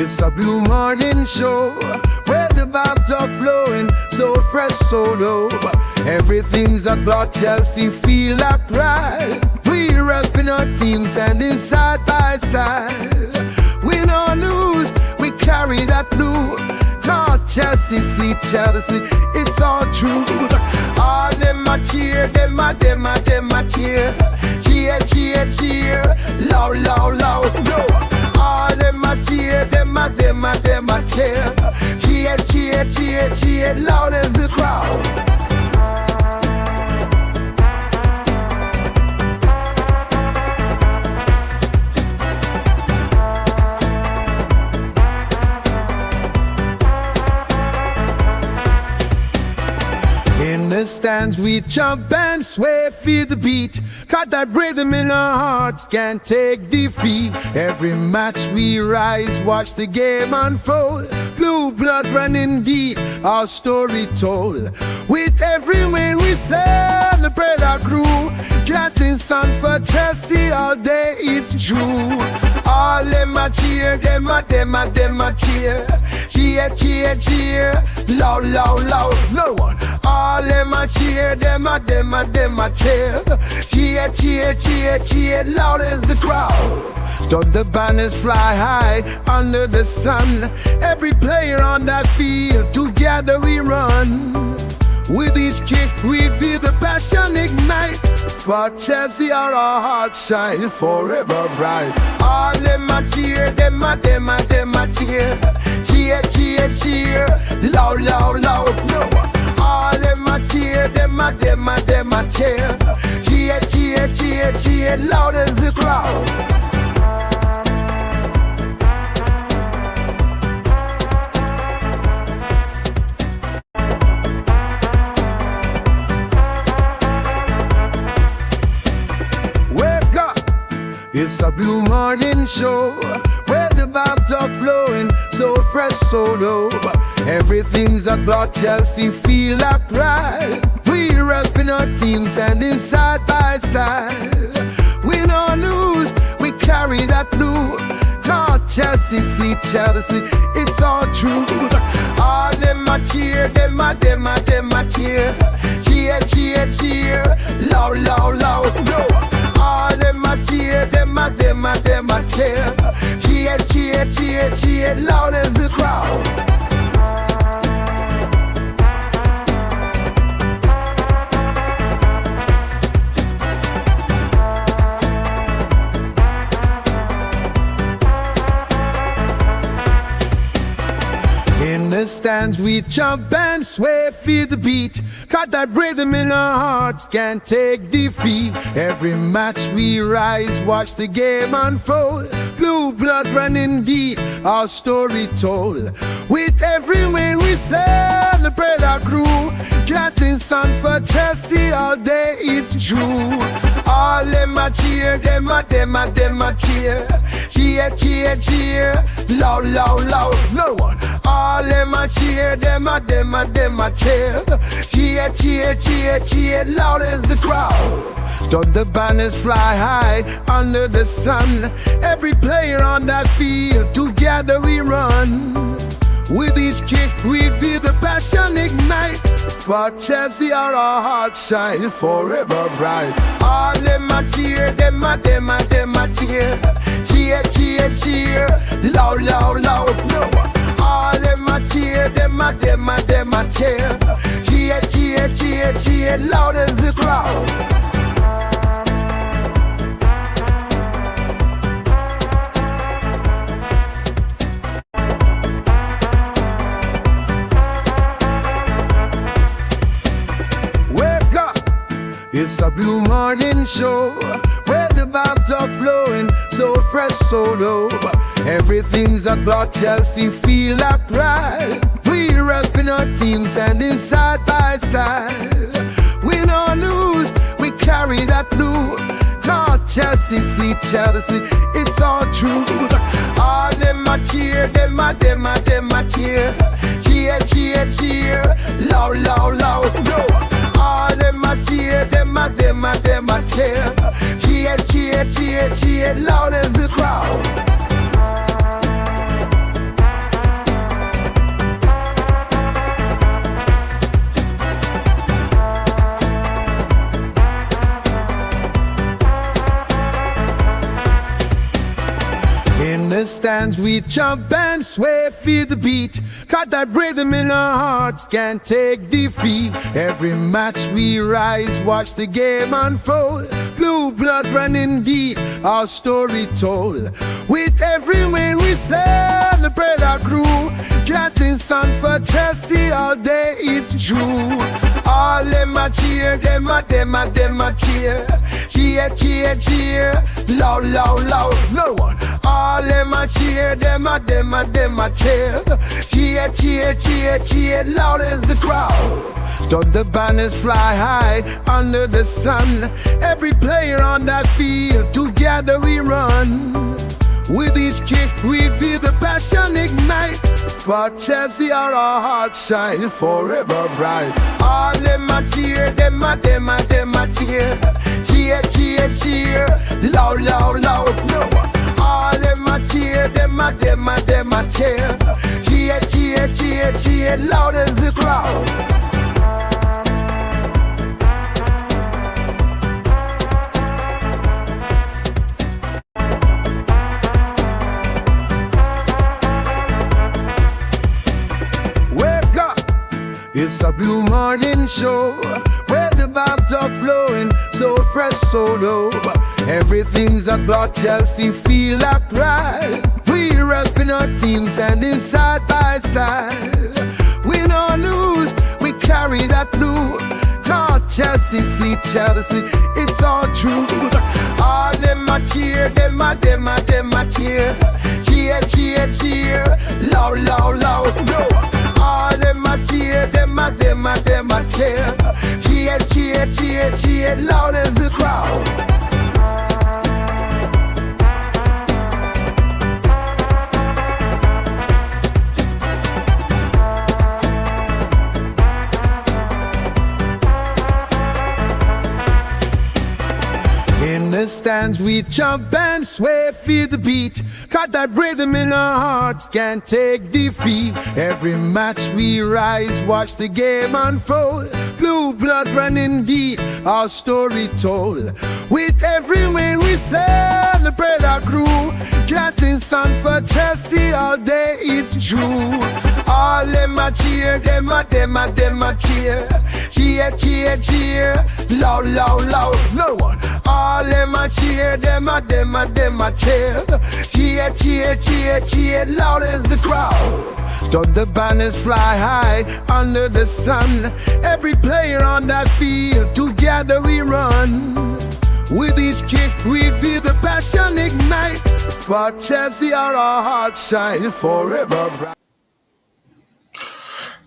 It's a blue morning show where the vibes are flowing, so fresh, so low. Everything's about Chelsea, feel like pride. We repping our team, standing side by side. Win or lose, we carry that blue. Cause Chelsea, sleep Chelsea, it's all true. All them a cheer, them a cheer. Cheer, cheer, cheer, loud, loud, loud, no. All them a cheer, them a cheer. Cheer, cheer, cheer, cheer, loud as the crowd. In the stands we jump and sway, feel the beat. Got that rhythm in our hearts, can't take defeat. Every match we rise, watch the game unfold. Blue blood running deep, our story told. With every win we celebrate our crew. Chanting songs for Chelsea all day, it's true. All them a cheer, them a cheer. Cheer, cheer, cheer, loud, loud, loud, no one. All them a cheer, them a cheer. Cheer, cheer, cheer, cheer, loud as the crowd. So the banners fly high under the sun. Every player on that field, together we run. With each kick we feel the passion ignite. For Chelsea our hearts shine forever bright. All them a cheer, them a cheer. Cheer, cheer, cheer, loud, loud, loud, no. All them a cheer, them a cheer. Cheer, cheer, cheer, cheer, loud as the crowd. It's a blue morning show where the vibes are flowing, so fresh, so low. Everything's about Chelsea, feel like pride. We repping our team, standing side by side. Win or lose, we carry that blue. Cause Chelsea, sleep Chelsea, it's all true. All them a cheer, them a cheer. Cheer, cheer, cheer, loud, loud, loud, no. All them a cheer, them a cheer. Cheer, cheer, cheer, cheer, loud as the crowd. In the stands we jump and sway, feel the beat. Got that rhythm in our hearts, can't take defeat. Every match we rise, watch the game unfold. Blue blood running deep, our story told. With every win we celebrate our crew. Chanting songs for Chelsea all day, it's true. All them a cheer, them a cheer. Cheer, cheer, cheer, loud, loud, loud, no one. All them a cheer, them a cheer. Cheer, cheer, cheer, cheer, loud as the crowd. So the banners fly high under the sun. Every player on that field, together we run. With each kick we feel the passion ignite. For Chelsea our hearts shine forever bright. All them a cheer, them a cheer. Cheer, cheer, cheer, loud, loud, loud, no. All them a cheer, them a cheer. Cheer, cheer, cheer, cheer, loud as the crowd. It's a blue morning show where the vibes are flowing, so fresh, so low. Everything's about Chelsea, feel like pride. We repping our team, standing side by side. Win or lose, we carry that blue. Cause Chelsea, sleep Chelsea, it's all true. All them a cheer, them a cheer. Cheer, cheer, cheer, loud, loud, loud, no. All them a cheer, them a cheer. Cheer, cheer, cheer, cheer, loud as the crowd. the stands we jump and sway, feel the beat. Got that rhythm in our hearts, can't take defeat. Every match we rise, watch the game unfold. Blue blood running deep, our story told. With every win we celebrate our crew. Chanting songs for Chelsea all day, it's true. All them a cheer, them a cheer. Cheer, cheer, cheer, loud, loud, loud, no one. All them a cheer, them a cheer. Cheer, cheer, cheer, cheer, loud as the crowd. So the banners fly high under the sun. Every player on that field, together we run. With each kick we feel the passion ignite. For Chelsea our hearts shine forever bright. All them a cheer, them a cheer. Cheer, cheer, cheer, loud, loud, loud, no one. All them a cheer, them a cheer. Cheer, cheer, cheer, cheer, loud as the crowd. It's a blue morning show where the vibes are flowing, so fresh, so low. Everything's about Chelsea, feel that pride. We're repping our team, standing side by side. Win or lose, we carry that blue. Cause Chelsea, see Chelsea, it's all true. All them a cheer, them a cheer. Cheer, cheer, cheer, loud, loud, loud, no. All them a cheer, them a cheer. Cheer, cheer, cheer, cheer, loud as the crowd. In the stands we jump and sway, feel the beat. Got that rhythm in our hearts, can't take defeat. Every match we rise, watch the game unfold. Blue blood running deep, our story told. With every win we celebrate our crew. Chanting songs for Chelsea all day, it's true. All them a cheer, them a cheer. Cheer, cheer, cheer, loud, loud, loud, no one. All them a cheer, them a cheer. Cheer, cheer, cheer, cheer, loud as the crowd. So the banners fly high under the sun. Every player on that field, together we run. With each kick we feel the passion ignite. For Chelsea our hearts shine forever bright.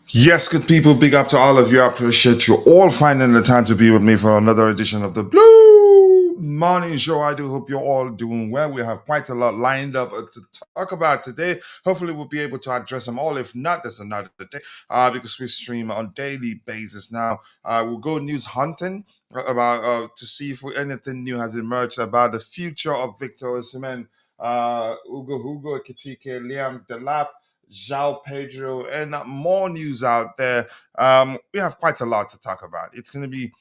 Yes, good people, big up to all of you. I appreciate you all finding the time to be with me for another edition of the Blue Morning Show. I do hope you're all doing well. We have quite a lot lined up to talk about today. Hopefully we'll be able to address them all. If not, there's another day because we stream on daily basis now. We'll go news hunting about to see if anything new has emerged about the future of Victor Osimhen, Hugo, Ekitike, Liam, Delap, Joao Pedro, and more news out there. We have quite a lot to talk about. It's going to be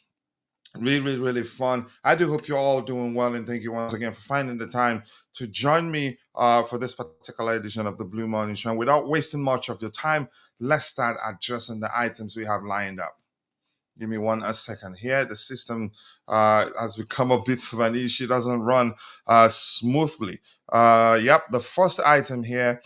really, really fun. I do hope you're all doing well, and thank you once again for finding the time to join me for this particular edition of the Blue Morning Show. Without wasting much of your time, let's start addressing the items we have lined up. Give me a second here. The system has become a bit of an issue. It doesn't run smoothly. Yep, the first item here.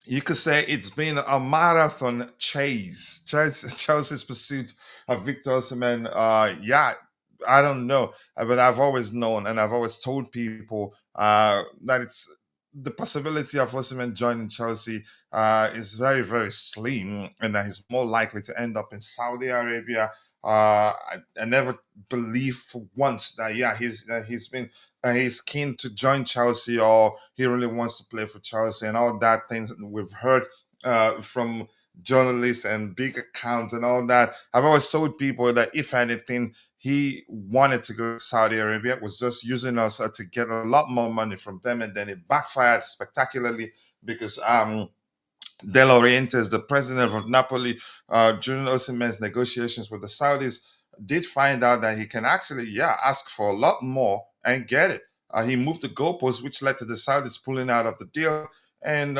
You could say it's been a marathon chase. Chelsea's pursuit of Victor Osimhen. I don't know, but I've always known and I've always told people that it's the possibility of Osimhen joining Chelsea is very, very slim, and that he's more likely to end up in Saudi Arabia. I never believed for once that he's keen to join Chelsea or he really wants to play for Chelsea and all that things that we've heard from journalists and big accounts and all that. I've always told people that if anything, he wanted to go to Saudi Arabia, was just using us to get a lot more money from them, and then it backfired spectacularly because De Laurentiis, the president of Napoli, during Osimhen's negotiations with the Saudis, did find out that he can actually, ask for a lot more and get it. He moved the goalpost, which led to the Saudis pulling out of the deal and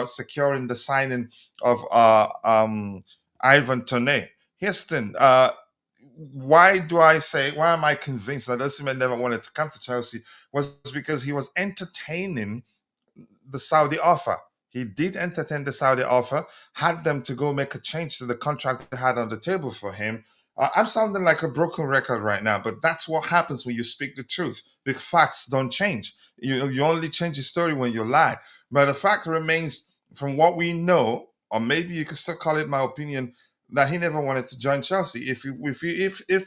securing the signing of Ivan Toney. Houston, why am I convinced that Osimhen never wanted to come to Chelsea was because he was entertaining the Saudi offer. He did entertain the Saudi offer, had them to go make a change to the contract they had on the table for him. I'm sounding like a broken record right now, but that's what happens when you speak the truth. Big facts don't change. You only change your story when you lie. But the fact remains, from what we know, or maybe you could still call it my opinion, that he never wanted to join Chelsea. If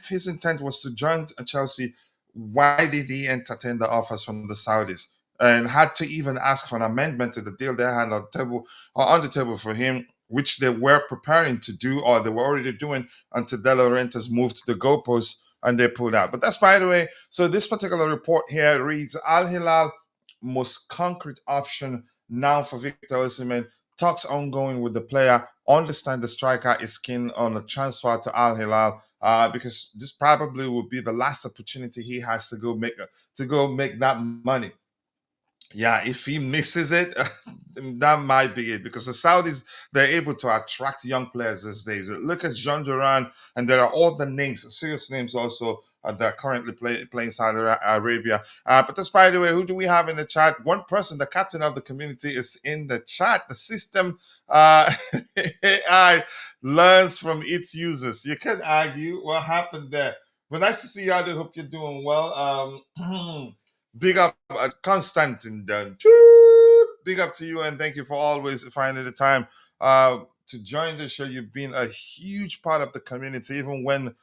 his intent was to join Chelsea, why did he entertain the offers from the Saudis? And had to even ask for an amendment to the deal they had on the table for him, which they were preparing to do, or they were already doing, until De Laurentiis moved the goalposts and they pulled out. But that's by the way. So this particular report here reads: Al Hilal most concrete option now for Victor Osimhen. Talks ongoing with the player. Understand the striker is keen on a transfer to Al Hilal. Because this probably will be the last opportunity he has to go make that money. Yeah, if he misses it, that might be it, because the Saudis, they're able to attract young players these days. Look at Jean Duran, and there are all the names, serious names also, that are currently playing Saudi Arabia. But that's, by the way, who do we have in the chat? One person, the captain of the community, is in the chat. The system AI learns from its users. You can argue what happened there. But nice to see you. I do hope you're doing well. Big up Constantine Dunn. Big up to you, and thank you for always finding the time to join the show. You've been a huge part of the community, even when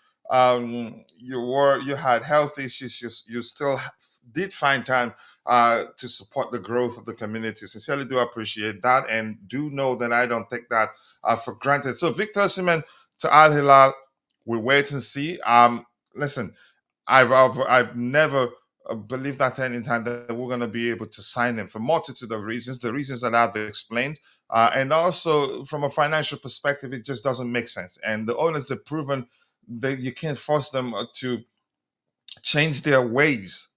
you had health issues. You still did find time to support the growth of the community. Sincerely do appreciate that, and do know that I don't take that for granted. So Victor Osimhen to Al Hilal, we wait and see. Listen, I've never believed at any time that we're going to be able to sign him for multitude of reasons, the reasons that I've explained, and also from a financial perspective, it just doesn't make sense. And the owners have proven that you can't force them to change their ways.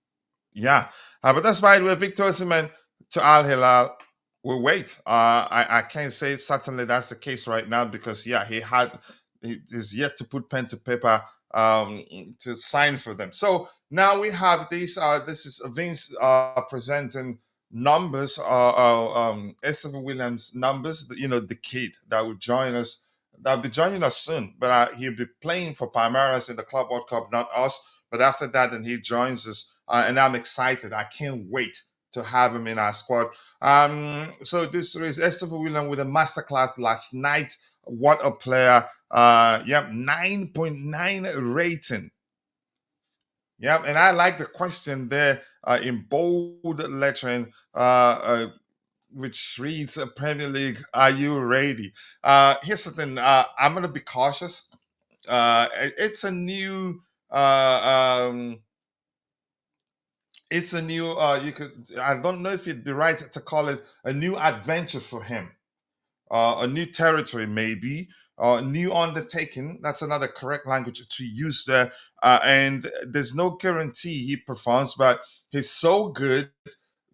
Yeah, but that's by the way, Victor Osimhen to Al Hilal. We'll wait. I can't say certainly that's the case right now, because he is yet to put pen to paper to sign for them. So now we have these. This is Vince presenting numbers. Esther Williams numbers. The kid that will join us. That'll be joining us soon, but he'll be playing for Palmeiras in the Club World Cup, not us. But after that, then he joins us, and I'm excited. I can't wait to have him in our squad. So this is Esther Williams with a masterclass last night. What a player! 9.9 rating. Yep, and I like the question there in bold lettering, which reads, Premier League, are you ready? Here's the thing, I'm going to be cautious. It's a new I don't know if it'd be right to call it a new adventure for him, a new territory maybe, new undertaking. That's another correct language to use there. And there's no guarantee he performs, but he's so good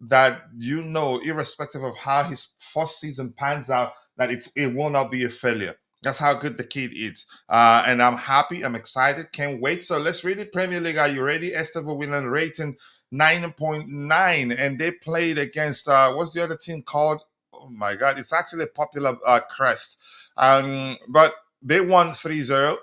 that, irrespective of how his first season pans out, that it will not be a failure. That's how good the kid is. And I'm happy. I'm excited. Can't wait. So let's read it. Premier League, are you ready? Estevao Willian rating 9.9. And they played against, what's the other team called? Oh my God. It's actually a popular Crest. But they won 3-0.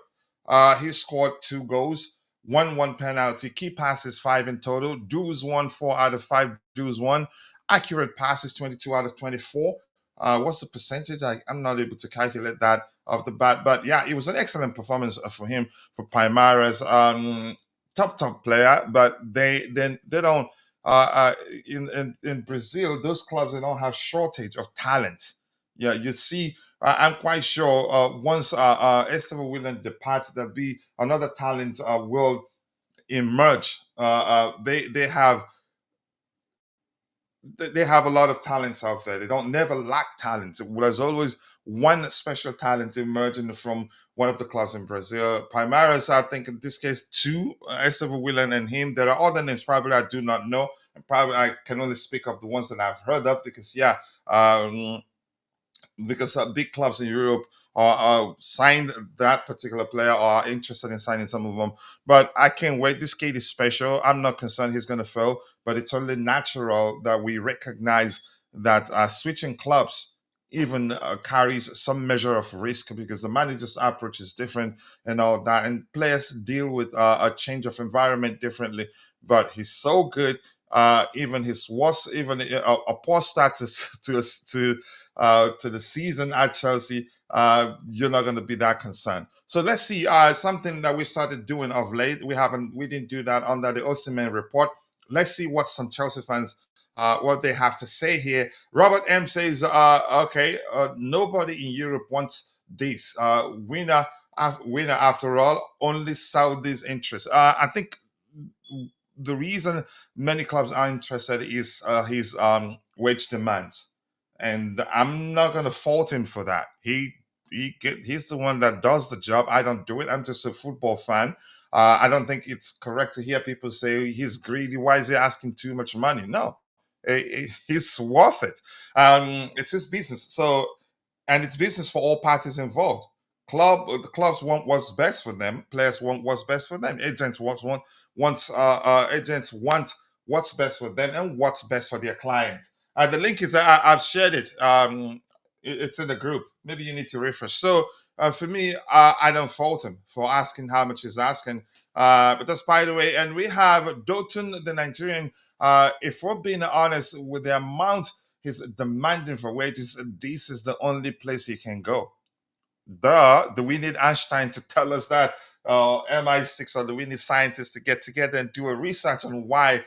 He scored 2 goals. 1 penalty, key passes 5 in total, duels won 4 out of 5 duels won, accurate passes 22 out of 24. What's the percentage? I'm not able to calculate that off the bat, but yeah, it was an excellent performance for him, for Palmeiras. Top player, but they don't. In Brazil, those clubs, they don't have shortage of talent. Yeah, you'd see. I'm quite sure once Estevao Willian departs, there'll be another talent will emerge. They have a lot of talents out there. They don't never lack talents. There's always one special talent emerging from one of the clubs in Brazil. Palmeiras, I think in this case, 2, Estevao Willian and him. There are other names probably I do not know, Probably I can only speak of the ones that I've heard of because yeah, um, because big clubs in Europe are signed that particular player or are interested in signing some of them. But I can't wait. This kid is special. I'm not concerned he's going to fail, but it's only natural that we recognize that switching clubs even carries some measure of risk because the manager's approach is different and all that, and players deal with a change of environment differently. But he's so good. Even his worst, even a poor start to the season at Chelsea, you're not going to be that concerned. So let's see. Something that we started doing of late. We didn't do that under the Osimhen report. Let's see what some Chelsea fans what they have to say here. Robert M says, okay, nobody in Europe wants this winner after all. Only Saudi's interest. I think the reason many clubs are interested is his wage demands, and I'm not going to fault him for that. He's the one that does the job. I don't do it. I'm just a football fan. I don't think it's correct to hear people say he's greedy. Why is he asking too much money? No, he's worth it. It's his business. So, and it's business for all parties involved. The clubs want what's best for them. Players want what's best for them. Agents want what's best for them and what's best for their client. The link is I've shared it. It's in the group. Maybe you need to refresh. So for me, I don't fault him for asking how much he's asking. But that's by the way. And we have Dotun, the Nigerian. If we're being honest with the amount he's demanding for wages, this is the only place he can go. Do we need Einstein to tell us that? MI6, or do we need scientists to get together and do a research on why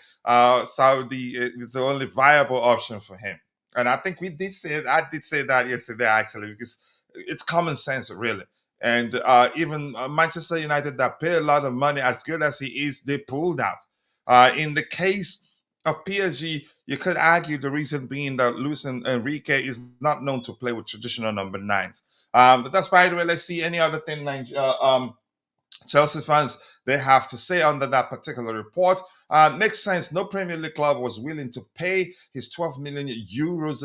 Saudi is the only viable option for him? And I think I did say that yesterday actually, because it's common sense, really. And even Manchester United, that pay a lot of money, as good as he is, they pulled out. In the case of PSG, you could argue the reason being that Luis Enrique is not known to play with traditional number nines. But that's by the way. Let's see any other thing Chelsea fans they have to say under that particular report. Makes sense. No Premier League club was willing to pay his 12 million euros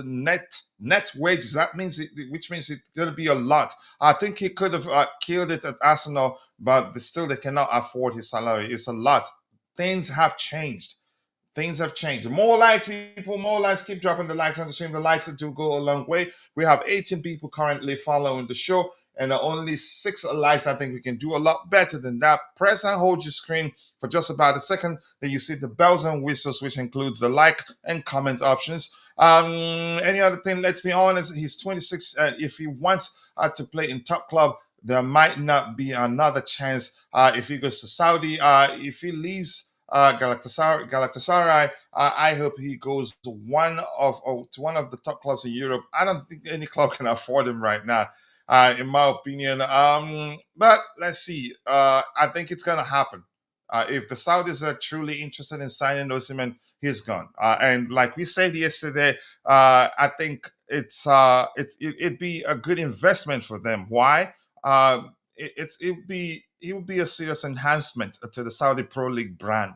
net wages. That means which means it's going to be a lot. I think he could have killed it at Arsenal, but they cannot afford his salary. It's a lot. Things have changed. Things have changed. More likes, people, more likes. Keep dropping the likes on the stream. The likes do go a long way. We have 18 people currently following the show and only 6 likes. I think we can do a lot better than that. Press and hold your screen for just about a second. Then you see the bells and whistles, which includes the like and comment options. Any other thing? Let's be honest. He's 26. If he wants to play in top club, there might not be another chance if he goes to Saudi. If he leaves Galatasaray. I hope he goes to one of the top clubs in Europe. I don't think any club can afford him right now, in my opinion. But let's see. I think it's gonna happen. If the Saudis are truly interested in signing Osimhen, he's gone. And like we said yesterday, I think it'd be a good investment for them. Why? It would be a serious enhancement to the Saudi Pro League brand.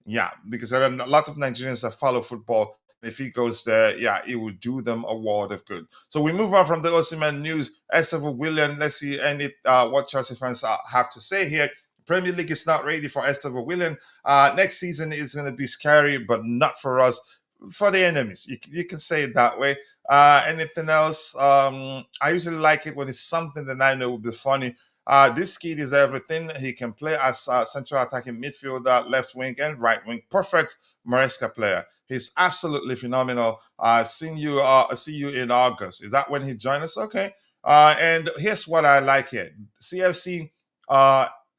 Yeah, because there are a lot of Nigerians that follow football. If he goes there, yeah, it will do them a world of good. So we move on from the Osimhen news. Esther William, let's see what Chelsea fans have to say here. Premier League is not ready for Esther William. Next season is going to be scary, but not for us, for the enemies. You can say it that way. Anything else? I usually like it when it's something that I know will be funny. This kid is everything. He can play as central attacking midfielder, left wing, and right wing. Perfect Maresca player. He's absolutely phenomenal. See you in August. Is that when he joins us? Okay. And here's what I like here. CFC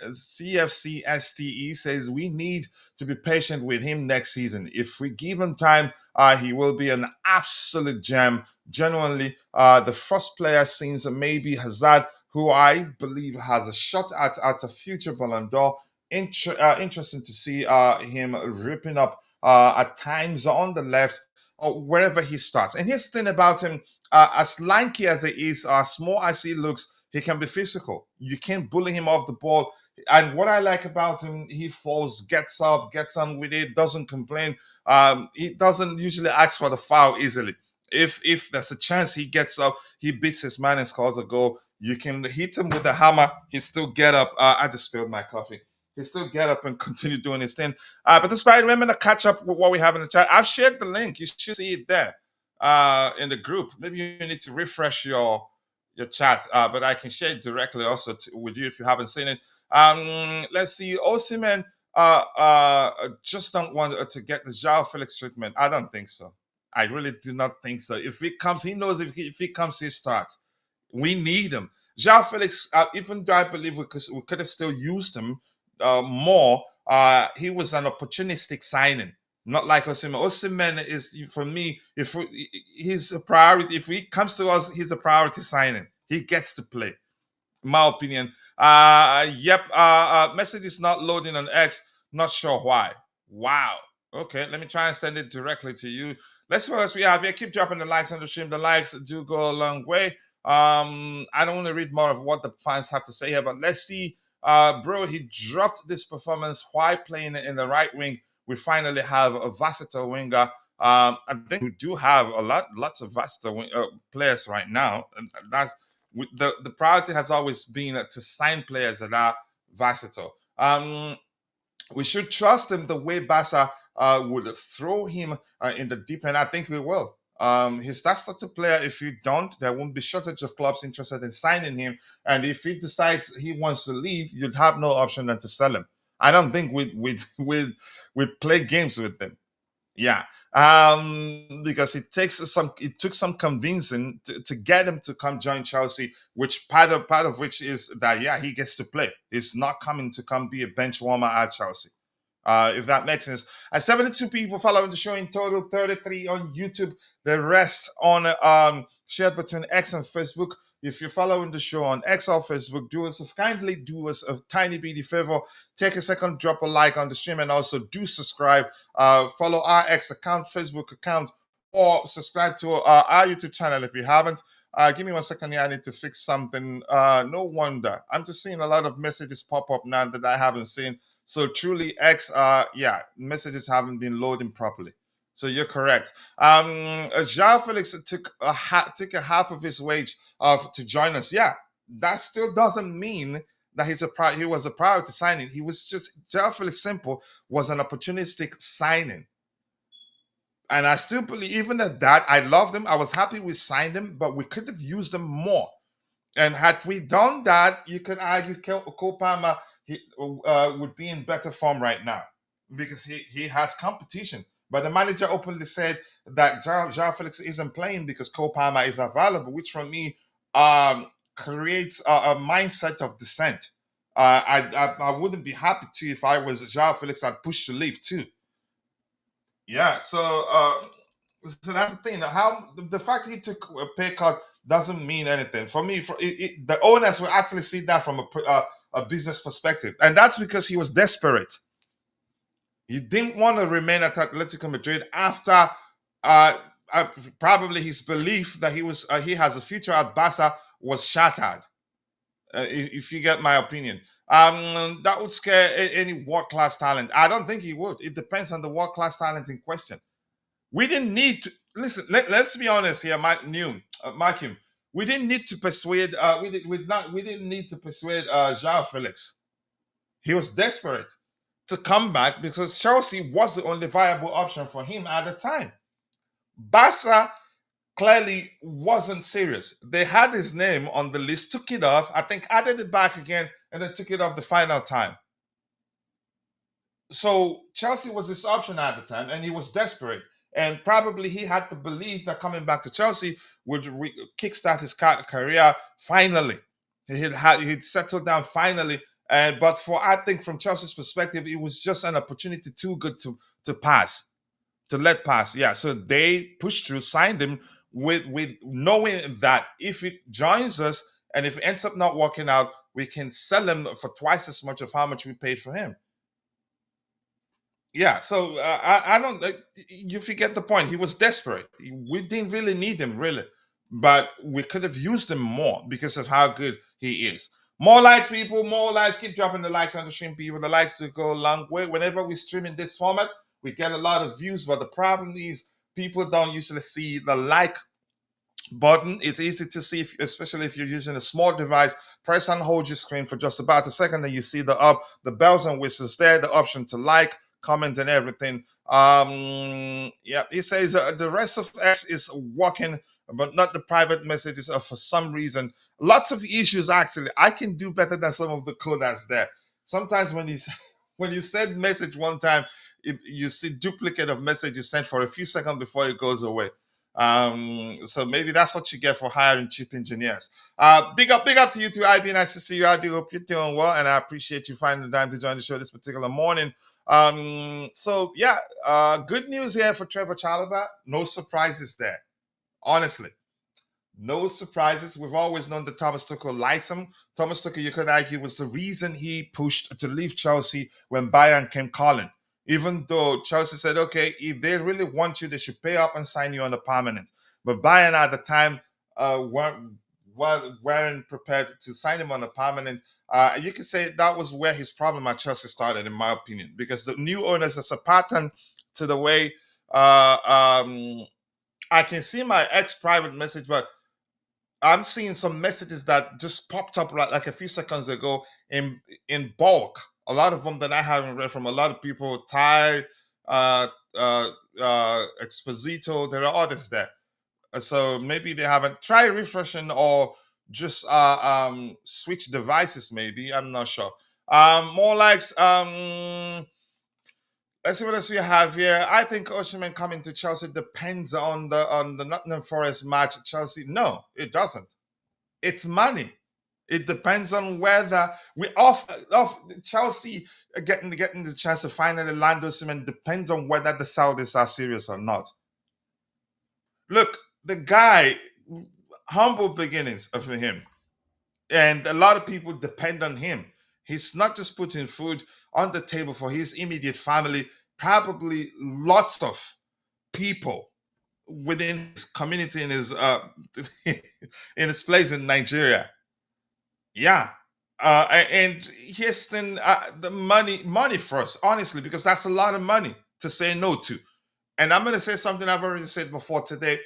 CFCSTE says we need to be patient with him next season. If we give him time, he will be an absolute gem. Genuinely, the first player since maybe Hazard, who I believe has a shot at a future Ballon d'Or. Interesting to see him ripping up at times on the left or wherever he starts. And here's the thing about him: as lanky as he is, small as he looks, he can be physical. You can't bully him off the ball. And what I like about him, he falls, gets up, gets on with it, doesn't complain. He doesn't usually ask for the foul easily. If there's a chance he gets up, he beats his man and scores a goal. You can hit him with the hammer, he still get up. I just spilled my coffee. He still get up and continue doing his thing. But despite, remember to catch up with what we have in the chat. I've shared the link. You should see it there in the group. Maybe you need to refresh your chat, but I can share it directly also with you if you haven't seen it. Let's see. Osimhen just don't want to get the Joao Felix treatment. I don't think so. I really do not think so. If he comes, he knows if he comes, he starts. We need him. Joao Felix, even though I believe we could have still used him more, he was an opportunistic signing. Not like Osimhen. Osimhen is, for me, he's a priority. If he comes to us, he's a priority signing. He gets to play, my opinion. Yep. Message is not loading on X. Not sure why. Wow. Okay, let me try and send it directly to you. Let's see what else we have here. Keep dropping the likes on the stream. The likes do go a long way. I don't want to read more of what the fans have to say here, but let's see. Bro, he dropped this performance while playing in the right wing. We finally have a versatile winger. I think we do have lots of versatile players right now, and that's the priority has always been to sign players that are versatile. We should trust him the way Barca would throw him in the deep end. I think we will. He's that sort of player. If you don't, there won't be shortage of clubs interested in signing him. And if he decides he wants to leave, you'd have no option than to sell him. I don't think we'd play games with him. Yeah, because it took some convincing to get him to come join Chelsea, which part of which is that, yeah, he gets to play. He's not coming to come be a bench warmer at Chelsea. If that makes sense. 72 people following the show in total, 33 on YouTube, the rest on shared between X and Facebook. If you're following the show on X or Facebook, kindly do us a tiny bitty favor. Take a second, drop a like on the stream, and also do subscribe. Follow our X account, Facebook account, or subscribe to our YouTube channel if you haven't. Give me 1 second here. I need to fix something. No wonder. I'm just seeing a lot of messages pop up now that I haven't seen. So truly, X, messages haven't been loading properly. So you're correct. Joao Felix took a half of his wage to join us. Yeah, that still doesn't mean that he was a priority signing. He was just, Joao Felix simple was an opportunistic signing. And I still believe, even at that, I loved him. I was happy we signed him, but we could have used him more. And had we done that, you could argue Cole Palmer would be in better form right now because he has competition. But the manager openly said that Joao Felix isn't playing because Cole Palmer is available, which for me creates a mindset of dissent. I wouldn't be happy too if I was Joao Felix. I'd push to leave too. Yeah, so that's the thing. How the fact he took a pay cut doesn't mean anything for me. The owners will actually see that from a business perspective, and that's because he was desperate. He didn't want to remain at Atletico Madrid after probably his belief that he has a future at Barca was shattered. If you get my opinion. That would scare any world-class talent. I don't think he would. It depends on the world-class talent in question. We didn't need to listen. Let's be honest here, Mike Hume. We didn't need to persuade. We didn't need to persuade Joao Felix. He was desperate to come back because Chelsea was the only viable option for him at the time. Barca clearly wasn't serious. They had his name on the list, took it off, I think added it back again, and then took it off the final time. So Chelsea was his option at the time, and he was desperate. And probably he had the belief that coming back to Chelsea would kickstart his career finally. He'd settled down finally. But I think from Chelsea's perspective, it was just an opportunity too good to let pass. Yeah, so they pushed through, signed him with knowing that if he joins us and if it ends up not working out, we can sell him for twice as much of how much we paid for him. Yeah, so I don't. You forget the point. He was desperate. We didn't really need him, really, but we could have used him more because of how good he is. More likes, people, more likes. Keep dropping the likes on the stream, people. The likes to go a long way. Whenever we stream in this format, we get a lot of views, but the problem is people don't usually see the like button. It's easy to see, especially if you're using a small device. Press and hold your screen for just about a second, and you see the bells and whistles there, the option to like, comment, and everything. Yeah, he says the rest of X is working, but not the private messages. For some reason, lots of issues. Actually, I can do better than some of the code that's there. Sometimes when when you send message one time, you see duplicate of messages sent for a few seconds before it goes away. So maybe that's what you get for hiring cheap engineers. Big up to you too, IB. Nice to see you. I do hope you're doing well, and I appreciate you finding the time to join the show this particular morning. So yeah, good news here for Trevor Chalobah. No surprises there, honestly. No surprises. We've always known that Thomas Tuchel likes him. Thomas Tuchel, you could argue, was the reason he pushed to leave Chelsea when Bayern came calling. Even though Chelsea said, okay, if they really want you, they should pay up and sign you on a permanent. But Bayern at the time weren't prepared to sign him on a permanent. You could say that was where his problem at Chelsea started, in my opinion, because the new owners, there's a pattern to the way I can see my ex-private message, but I'm seeing some messages that just popped up like a few seconds ago in bulk. A lot of them that I haven't read from a lot of people. Ty, Exposito, there are others there. So maybe they haven't tried refreshing or just switch devices. Maybe I'm not sure. More likes. Let's see what else we have here. I think Osimhen coming to Chelsea depends on the Nottingham Forest match. Chelsea, no, it doesn't. It's money. It depends on whether we off Chelsea getting the chance to finally land Osimhen depends on whether the Saudis are serious or not. Look, the guy, humble beginnings for him, and a lot of people depend on him. He's not just putting food on the table for his immediate family, probably lots of people within his community in his in his place in Nigeria. Yeah. And Houston, the money first, honestly, because that's a lot of money to say no to. And I'm going to say something I've already said before today.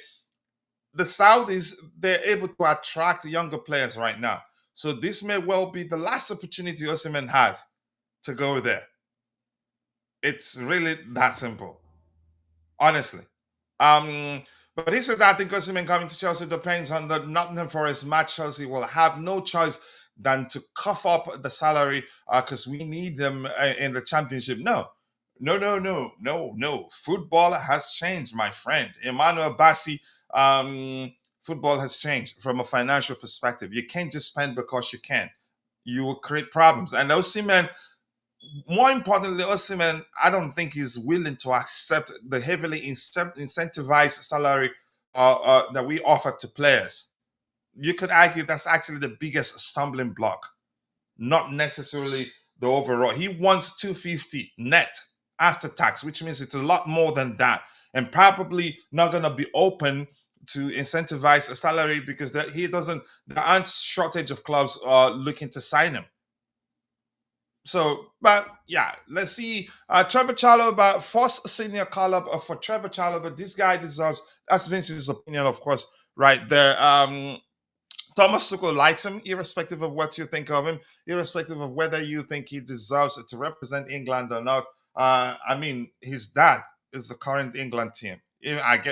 The Saudis, they're able to attract younger players right now. So this may well be the last opportunity Osimhen has to go there. It's really that simple, honestly. But he says, I think Osimhen coming to Chelsea depends on the Nottingham Forest match. Chelsea will have no choice than to cough up the salary because we need them in the championship. No. Football has changed, my friend. Emmanuel Bassi, football has changed from a financial perspective. You can't just spend because you can. You will create problems. And Osimhen, more importantly, Osimhen, I don't think he's willing to accept the heavily incentivized salary that we offer to players. You could argue that's actually the biggest stumbling block, not necessarily the overall. He wants 250 net after tax, which means it's a lot more than that, and probably not going to be open to incentivize a salary because there aren't shortage of clubs looking to sign him. So, but yeah, let's see. Trevor Chalobah, first senior call-up for Trevor Chalobah. This guy deserves, that's Vince's opinion, of course, right there. Thomas Tuchel likes him, irrespective of what you think of him, irrespective of whether you think he deserves to represent England or not. I mean, his dad is the current England team.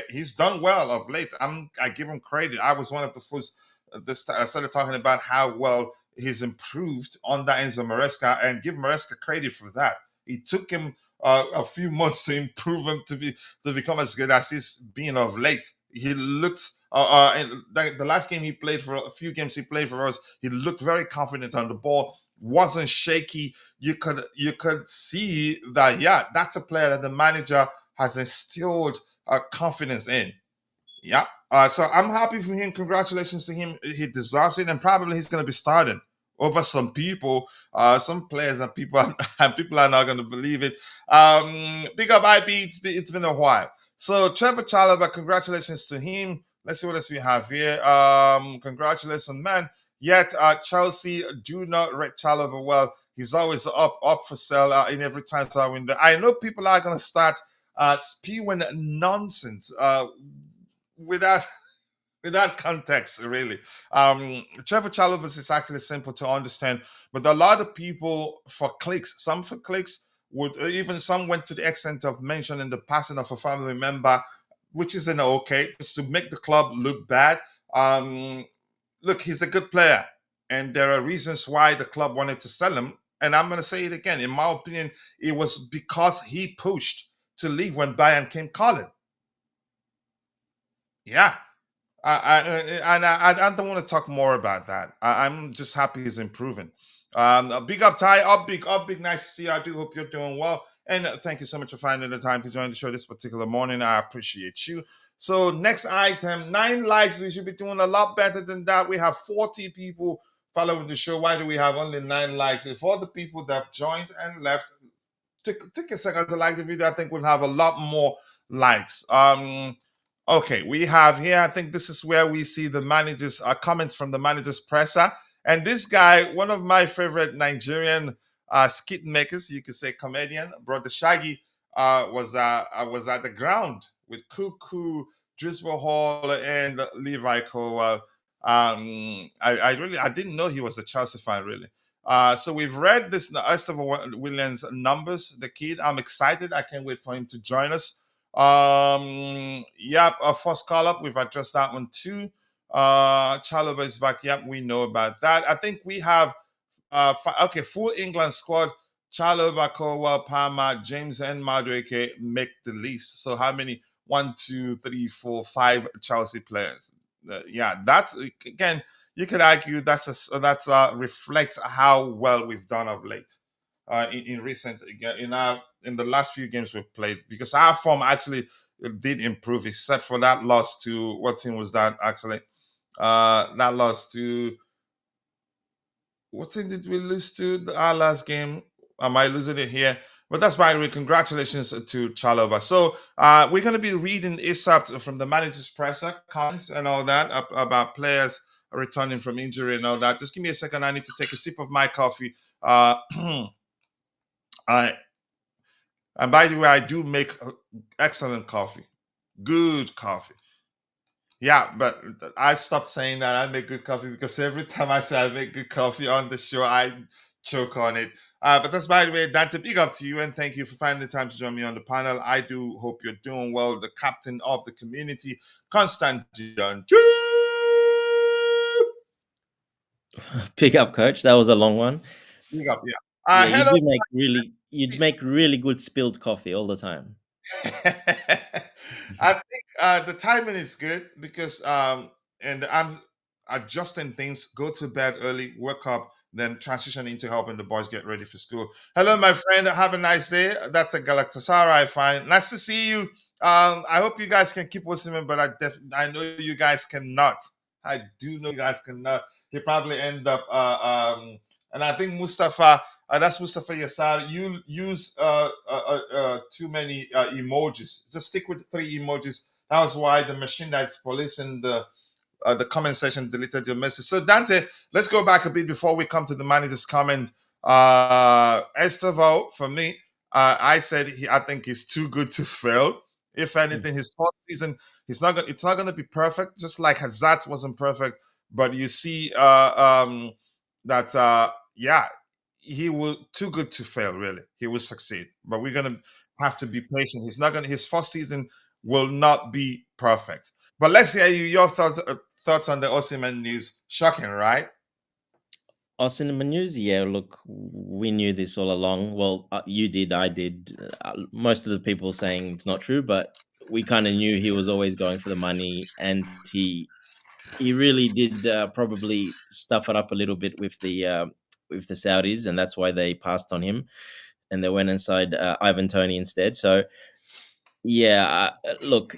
He's done well of late. I give him credit. I was one of the first. I started talking about how well he's improved under Enzo Maresca, and give Maresca credit for that. It took him a few months to improve him to become as good as he's been of late. He looked the last game he played for a few games he played for us, he looked very confident on the ball, wasn't shaky. You could see that, yeah, that's a player that the manager has instilled confidence in. Yeah. So I'm happy for him. Congratulations to him. He deserves it, and probably he's going to be starting over some people, some players, and people are not going to believe it. Big up IB. It's been a while. So Trevor Chalobah, congratulations to him. Let's see what else we have here. Congratulations, man. Yet Chelsea do not rate Chalobah well. He's always up for sale in every transfer window. I know people are going to start spewing nonsense without without context, really. Trevor Chalobah is actually simple to understand, but a lot of people for clicks, some for clicks, would even some went to the extent of mentioning the passing of a family member, which isn't okay, just to make the club look bad. Um, Look, he's a good player, and there are reasons why the club wanted to sell him. And I'm going to say it again. In my opinion, it was because he pushed to leave when Bayern came calling. Yeah, I don't want to talk more about that. I'm just happy he's improving. Big up, Ty. Up, big. Nice to see you. I do hope you're doing well. And thank you so much for finding the time to join the show this particular morning. I appreciate you. So, next item 9 likes. We should be doing a lot better than that. We have 40 people following the show. Why do we have only 9 likes? If all the people that have joined and left, take a second to like the video, I think we'll have a lot more likes. Okay, we have here, I think this is where we see the managers comments from the managers presser. And this guy, one of my favorite Nigerian skit makers, you could say comedian, Brother Shaggy, was at the ground with Cuckoo, Driscoll Hall, and Levi Cole. I didn't know he was a Chelsea fan, really. So we've read this Esther Williams numbers, the kid. I'm excited. I can't wait for him to join us. Yep, our first call up, we've addressed that one too. Chalobah is back. Yep, we know about that. I think we have okay, full England squad. Chalobah, Cowell, Palmer, James, and Madueke make the list. So how many? 1, 2, 3, 4, 5 Chelsea players. Yeah, that's again. You could argue that's reflects how well we've done of late. In recent in the last few games we've played, because our form actually did improve, except for that loss to what team was that actually? That loss to what team did we lose to our last game? Am I losing it here? But that's by the way. Congratulations to Chalobah. So we're going to be reading ASAP from the manager's presser comments and all that about players returning from injury and all that. Just give me a second. I need to take a sip of my coffee. I And by the way, I do make excellent coffee, good coffee. Yeah, but I stopped saying that I make good coffee because every time I say I make good coffee on the show, I choke on it. But that's by the way, Dante, big up to you and thank you for finding the time to join me on the panel. I do hope you're doing well. The captain of the community, Constantine. Pick up, coach. That was a long one. Big up, yeah. Yeah, Hello. you'd make really good spilled coffee all the time. I think the timing is good because and I'm adjusting things, go to bed early, wake up, then transition into helping the boys get ready for school. Hello, my friend. Have a nice day. That's a Galactasara, fine. Nice to see you. I hope you guys can keep Osimhen, but I know you guys cannot. I do know you guys cannot. He probably end up and I think Mustafa that's Mustafa Yassar. You use too many emojis. Just stick with 3 emojis. That was why the machine that's policing the comment section deleted your message. So Dante, let's go back a bit before we come to the manager's comment. Estevao, for me, I said I think he's too good to fail. If anything, his fourth season, it's not gonna be perfect, just like Hazard wasn't perfect. But you see that yeah, he will too good to fail, really. He will succeed. But we're gonna have to be patient. His first season will not be perfect. But let's hear your thoughts on the Osimhen news. Shocking, right? Osimhen news, yeah. Look, we knew this all along. Well, you did, I did. Most of the people saying it's not true, but we kind of knew he was always going for the money, and he really did probably stuff it up a little bit with the Saudis, and that's why they passed on him, and they went inside Ivan Toney instead. So yeah, look,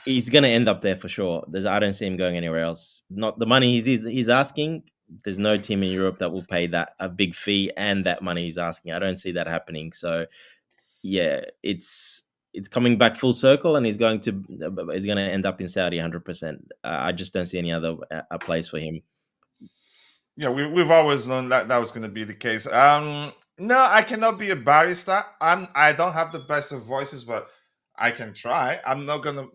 he's going to end up there for sure. I don't see him going anywhere else. Not the money he's asking. There's no team in Europe that will pay that a big fee and that money he's asking. I don't see that happening. So yeah, it's coming back full circle, and he's going to end up in Saudi 100%. I just don't see any other place for him. Yeah, we've always known that that was going to be the case. No, I cannot be a barrister. I don't have the best of voices, but I can try. I'm not gonna.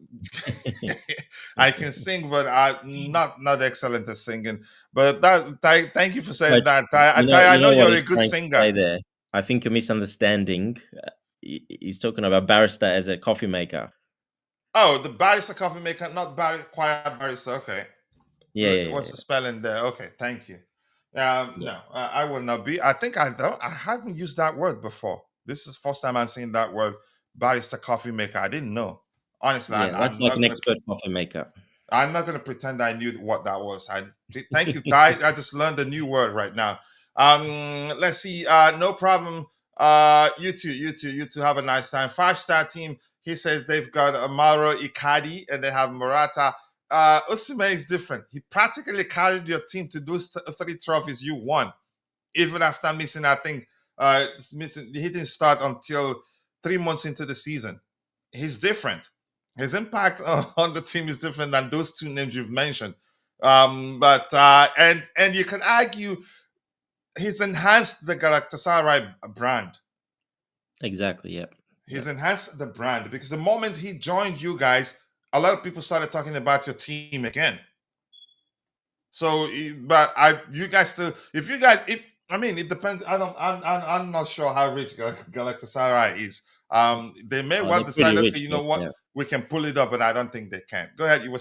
I can sing, but I'm not excellent at singing. But thank you for saying But that. I you know know what you're a he's good trying to singer. say there. I think you're misunderstanding. He's talking about barrister as a coffee maker. Oh, the barrister coffee maker, not choir barrister. Okay. Yeah, yeah, What's yeah, the spelling there? Okay, thank you. yeah. No, I will not be. I think I don't. I haven't used that word before. This is the first time I'm seeing that word, barista coffee maker. I didn't know. Honestly, Yeah, that's like an expert coffee maker. I'm not gonna pretend I knew what that was. Thank you, Ty. I just learned a new word right now. Let's see. No problem. You two have a nice time. 5-star team. He says they've got Amaro Ikadi and they have Murata. Osimhen is different. He practically carried your team to those three trophies you won, even after missing. I think missing. He didn't start until 3 months into the season. He's different. His impact on the team is different than those two names you've mentioned. But and you can argue he's enhanced the Galatasaray brand. Exactly. Yeah. He's enhanced the brand because the moment he joined you guys, a lot of people started talking about your team again. So, but you guys still, if you guys, I mean, it depends. I'm not sure how rich Galatasaray is. They may Oh, well they're pretty decide, okay, rich. you Yeah, know what, yeah. we can pull it up, but I don't think they can. Go ahead. Were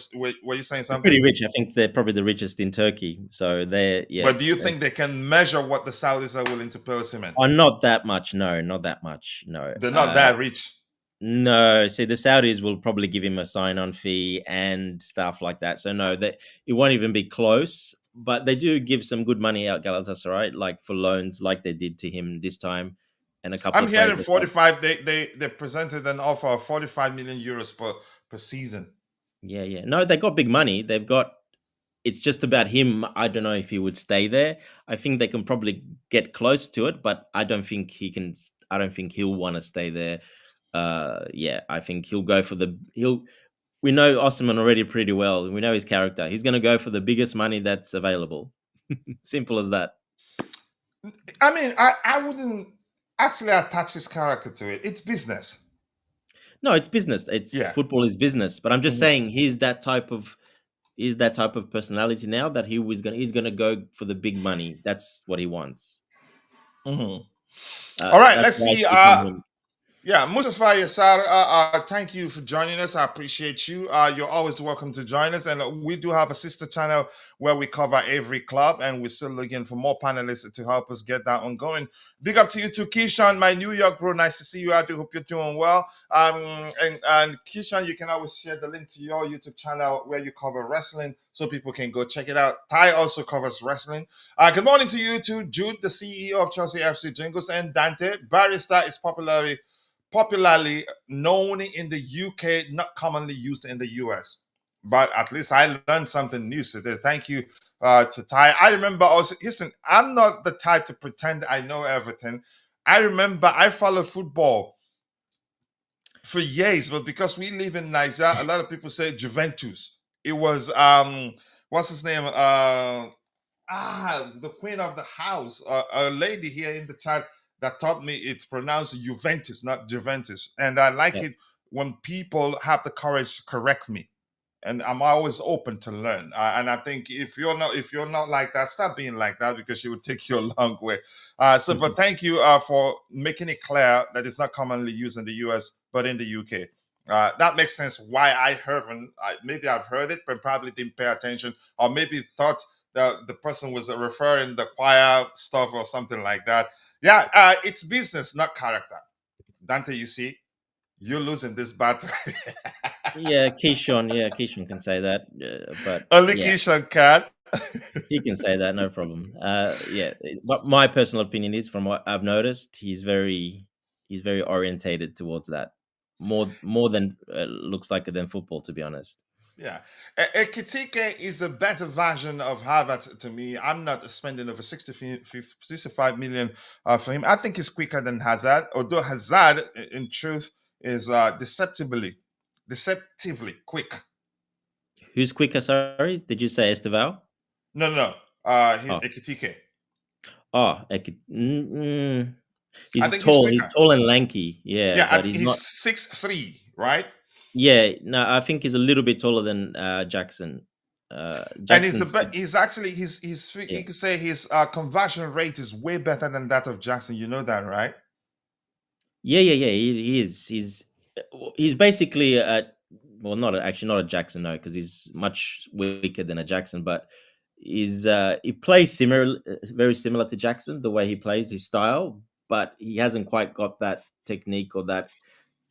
you saying They're something? pretty rich. I think they're probably the richest in Turkey. So they're yeah. But do you think they can measure what the Saudis are willing to pay Osimhen? Oh, not that much. No, not that much. No. They're not that rich. No, see, the Saudis will probably give him a sign-on fee and stuff like that. So no, that it won't even be close. But they do give some good money out Galatasaray, like for loans, like they did to him this time, and a couple I'm of players hearing they got. 45. They presented an offer of 45 million euros per season. Yeah, yeah. No, they got big money. They've got. It's just about him. I don't know if he would stay there. I think they can probably get close to it, but I don't think he can. I don't think he'll want to stay there. Yeah, I think he'll go for the. He'll. We know Osimhen already pretty well. We know his character. He's going to go for the biggest money that's available. Simple as that. I mean, I wouldn't actually attach his character to it. It's business. No, it's business. It's Yeah. football is business. But I'm just Mhm. saying he's that type of personality now that he's gonna go for the big money. That's what he wants. Mhm. All right, That's let's why I see. stick on him. Yeah, Mustafa Yassar, thank you for joining us. I appreciate you. You're always welcome to join us. And we do have a sister channel where we cover every club, and we're still looking for more panelists to help us get that ongoing. Big up to you too, Keyshawn, my New York bro. Nice to see you. I do hope you're doing well. And Keyshawn, you can always share the link to your YouTube channel where you cover wrestling so people can go check it out. Ty also covers wrestling. Good morning to you too, Jude, the CEO of Chelsea FC Jingles, and Dante. Barrister is popularly known in the UK, not commonly used in the US. But at least I learned something new today. Thank you to Ty. I remember also, listen, I'm not the type to pretend I know everything. I remember I followed football for years, but because we live in Nigeria, a lot of people say Juventus. It was what's his name? The queen of the house, a lady here in the chat that taught me it's pronounced Juventus, not Juventus. And I like Yeah. it when people have the courage to correct me. And I'm always open to learn. And I think if you're not like that, stop being like that because it would take you a long way. But thank you for making it clear that it's not commonly used in the US, but in the UK. That makes sense. Why I haven't, maybe I've heard it, but probably didn't pay attention, or maybe thought the person was referring the choir stuff or something like that. Yeah, it's business, not character. Dante, you see, you're losing this battle. Yeah, Keyshawn. Yeah, Keyshawn can say that. But Only yeah, Keyshawn can. he can say that. No problem. Yeah. But my personal opinion is, from what I've noticed, he's very orientated towards that. More than looks like it than football, to be honest. Yeah. Ekitike is a better version of Harvard to me. I'm not spending over 65 million for him. I think he's quicker than Hazard, although Hazard, in truth, is deceptively quick. Who's quicker? Sorry, did you say Esteval? No, no, no. His Oh, Ekitike. I he's think he's tall. He's quicker. tall and lanky. Yeah, Yeah, but he's he's not. 6'3", right? Yeah, no, I think he's a little bit taller than Jackson. And Jackson's he's actually yeah. you could say his conversion rate is way better than that of Jackson. You know that, right? Yeah. He is. He's basically well, actually not a Jackson, no, because he's much weaker than a Jackson. But he plays similar, very similar to Jackson, the way he plays, his style. But he hasn't quite got that technique or that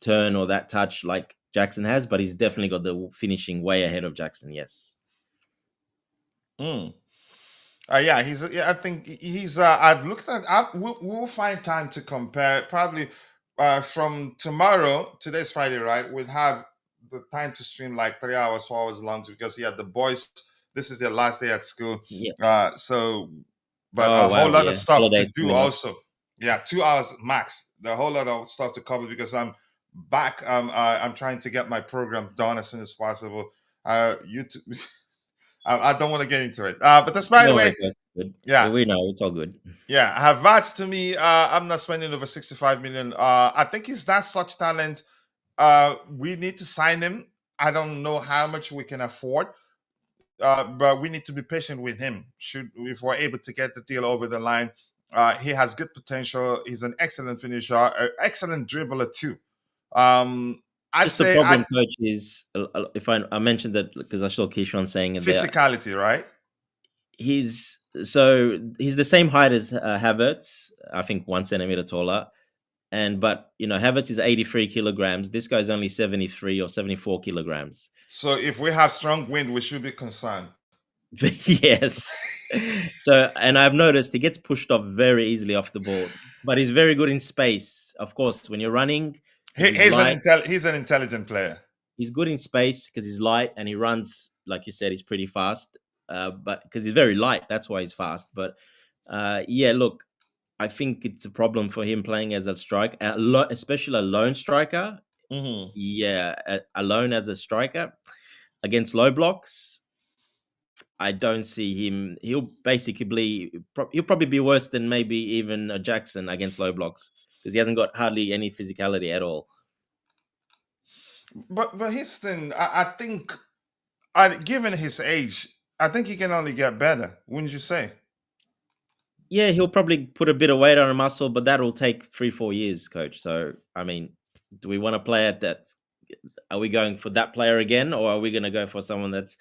turn or that touch like Jackson has. But he's definitely got the finishing way ahead of Jackson. Yes. Mm. Yeah, he's. Yeah, I think he's. I've looked at. We'll find time to compare. Probably from tomorrow. Today's Friday, right? We'll have the time to stream like 3 hours, 4 hours long because the boys. This is their last day at school. Yeah. So, but Oh a whole wow. lot of Yeah. stuff to Holidays do coming up. also. Yeah, 2 hours max. The whole lot of stuff to cover because I'm back. I'm trying to get my program done as soon as possible. YouTube. I don't want to get into it. But that's by the Don't way. worry, it's good. Yeah, We know it's all good. yeah. Havertz to me, I'm not spending over 65 million. I think he's that such talent. We need to sign him. I don't know how much we can afford, but we need to be patient with him. Should if we're able to get the deal over the line, he has good potential. He's an excellent finisher, excellent dribbler too. Um, I'd Just the say problem, coach, is if I mentioned that because I saw Keyshawn saying it there. physicality, right? He's the same height as Havertz, I think 1 centimeter taller, and but Havertz is 83 kilograms. This guy's only 73 or 74 kilograms. So if we have strong wind, we should be concerned. Yes. So, and I've noticed he gets pushed off very easily off the ball, but he's very good in space. Of course, when you're running, because he's light. He's an intelligent player. He's good in space because he's light and he runs, like you said, he's pretty fast. But because he's very light, that's why he's fast. But yeah, look, I think it's a problem for him playing as a striker, especially a lone striker. Mm-hmm. Yeah, alone as a striker against low blocks. I don't see him. He'll probably be worse than maybe even a Jackson against low blocks because he hasn't got hardly any physicality at all. But his thing, I think, given his age, I think he can only get better. Wouldn't you say? Yeah, he'll probably put a bit of weight on a muscle, but that'll take 3-4 years, coach. So, I mean, do we want to play at that? Are we going for that player again, or are we going to go for someone that's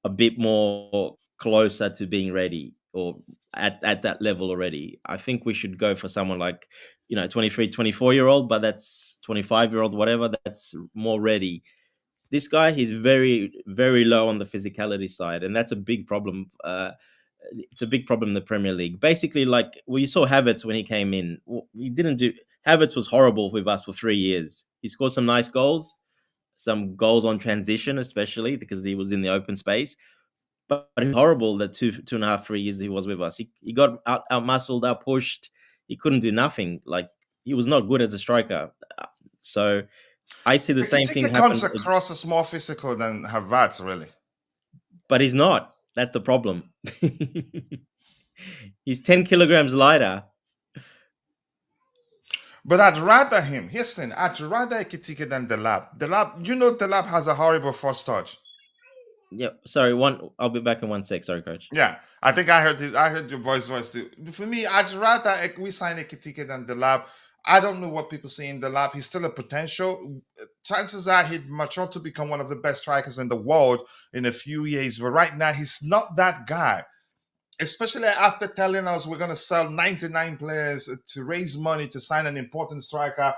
a bit more closer to being ready or at that level already? I think we should go for someone like, 23, 24-year-old, but that's 25-year-old, whatever, that's more ready. This guy, he's very, very low on the physicality side, and that's a big problem. It's a big problem in the Premier League. Basically, like you saw Havertz when he came in. He didn't do. Havertz was horrible with us for 3 years. He scored some nice goals, some goals on transition, especially because he was in the open space. But he was horrible the 2.5, 3 years he was with us. He got out muscled, out pushed. He couldn't do nothing. Like he was not good as a striker. So I see the same thing Ekitike comes happen. across as more physical than Havertz, really. But he's not. That's the problem. He's 10 kilograms lighter. But I'd rather him. Listen, I'd rather Ekitike than Delap. Delap has a horrible first touch. Yeah, sorry. I'll be back in 1 sec. Sorry, coach. Yeah, I think I heard your voice too. For me, I'd rather we sign Ekitike than Delap. I don't know what people see in Delap. He's still a potential. Chances are he'd mature to become one of the best strikers in the world in a few years. But right now, he's not that guy. Especially after telling us we're going to sell 99 players to raise money to sign an important striker.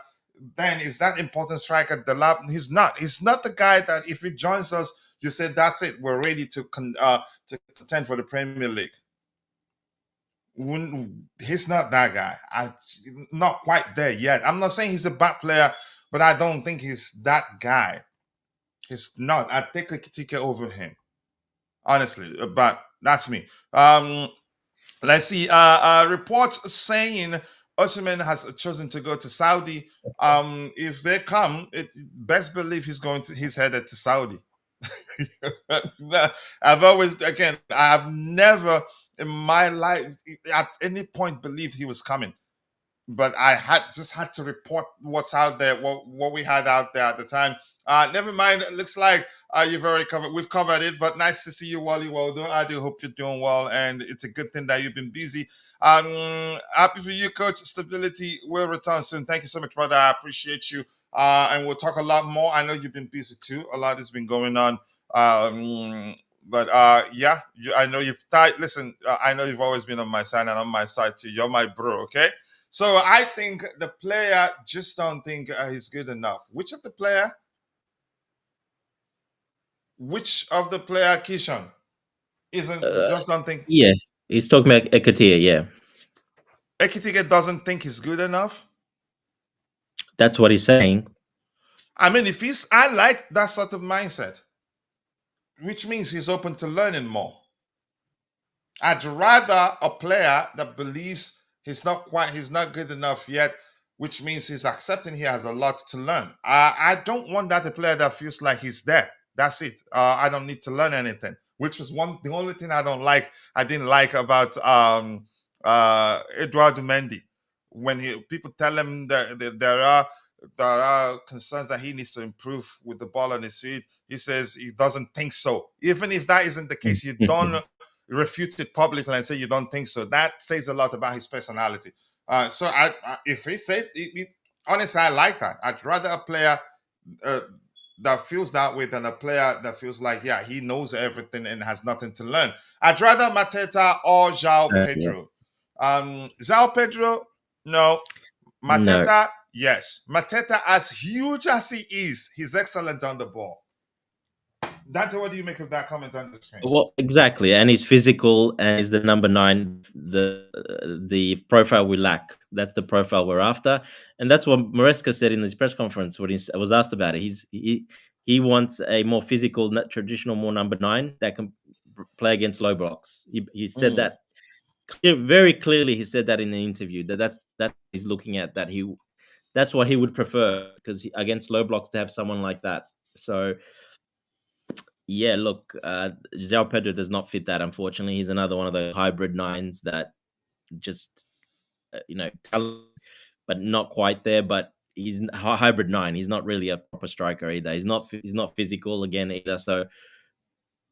Then is that important striker Delap? He's not. He's not the guy that if he joins us, you say that's it. We're ready to contend for the Premier League. He's not that guy. Not quite there yet. I'm not saying he's a bad player, but I don't think he's that guy. He's not. I take Ekitike over him, honestly. But that's me. Let's see. Reports saying Osimhen has chosen to go to Saudi. If they come, best believe he's headed to Saudi. I've never in my life at any point believed he was coming. But I had to report what's out there, what we had out there at the time. Never mind. It looks like you've already covered. We've covered it. But nice to see you, Wally Waldo. I do hope you're doing well, and it's a good thing that you've been busy. Happy for you, Coach. Stability will return soon. Thank you so much, brother. I appreciate you. And we'll talk a lot more. I know you've been busy too. A lot has been going on. But yeah, I know you've tied. Listen, I know you've always been on my side and on my side too. You're my bro, okay? So I think the player just don't think he's good enough. Which of the player, Kishan, isn't just don't think Yeah, he's talking about Ekitike. Yeah, Ekitike doesn't think he's good enough? that's what he's saying. I mean, I like that sort of mindset, which means he's open to learning more. I'd rather a player that believes he's not good enough yet, which means he's accepting he has a lot to learn. I don't want that a player that feels like he's there. That's it. I don't need to learn anything, which was the only thing I didn't like about Eduardo Mendy. When people tell him that there are concerns that he needs to improve with the ball on his feet, he says he doesn't think so. Even if that isn't the case, you don't refute it publicly and say you don't think so. That says a lot about his personality. So if he said, honestly, I like that. I'd rather a player that feels that way than a player that feels like, yeah, he knows everything and has nothing to learn. I'd rather Mateta or Joao Pedro. Joao Pedro, no. Mateta, No. yes. Mateta, as huge as he is, he's excellent on the ball. Dante, what do you make of that comment on the screen? Well, exactly, and he's physical, and he's the number 9. The profile we lack. That's the profile we're after, and that's what Maresca said in his press conference when he was asked about it. He wants a more physical, traditional, more number 9 that can play against low blocks. He said that very clearly. He said that in the interview that he's looking at, that's what he would prefer, because against low blocks to have someone like that. So. Yeah, look, Joao Pedro does not fit that, unfortunately. He's another one of the hybrid 9s that just, talent, but not quite there. But he's a hybrid 9. He's not really a proper striker either. He's not physical again either. So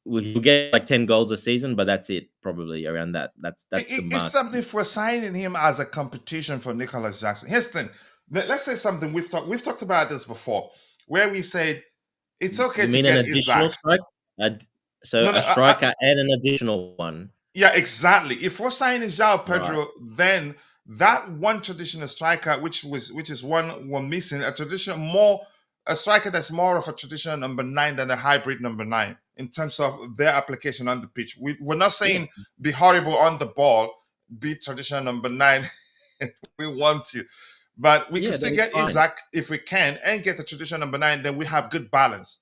he'll get like 10 goals a season, but that's it, probably around that. That's the mark. It's something for signing him as a competition for Nicholas Jackson. Here's the thing. Let's say something we've talked about this before, where we said it's okay to get an additional striker? A striker and an additional one. Yeah, exactly. If we're signing Joao Pedro, then that one traditional striker, which is one we're missing, a striker that's more of a traditional number 9 than a hybrid number 9 in terms of their application on the pitch. We're not saying be horrible on the ball, be traditional number 9. We want to. But we can still get Isaac if we can, and get the traditional number 9, then we have good balance.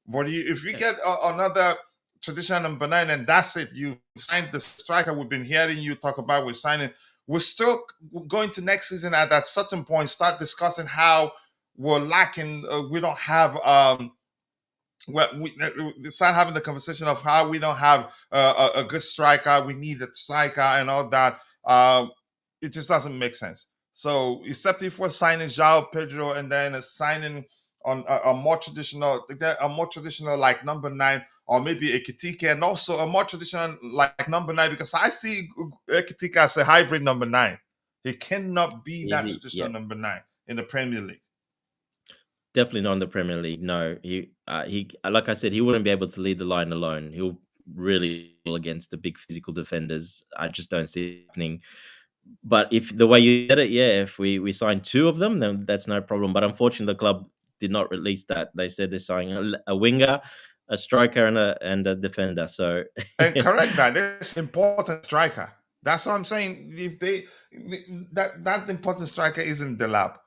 But if we get another traditional number 9 and that's it, you've signed the striker we've been hearing you talk about, we're signing, we're still going to next season at that certain point, start discussing how we're lacking, we don't have, we start having the conversation of how we don't have a good striker, we need a striker and all that. It just doesn't make sense. So except if we're signing Joao Pedro and then signing on a more traditional like number 9, or maybe Ekitike, and also a more traditional like number 9, because I see Ekitike as a hybrid number 9. He cannot be that traditional number 9 in the Premier League. Definitely not in the Premier League. No, he like I said, he wouldn't be able to lead the line alone. He'll really against the big physical defenders. I just don't see it happening. But if the way you said it, if we sign 2 of them, then that's no problem. But unfortunately, the club did not release that. They said they're signing a winger, a striker, and a defender. So and correct that. That's important striker. That's what I'm saying. If that important striker isn't Delap.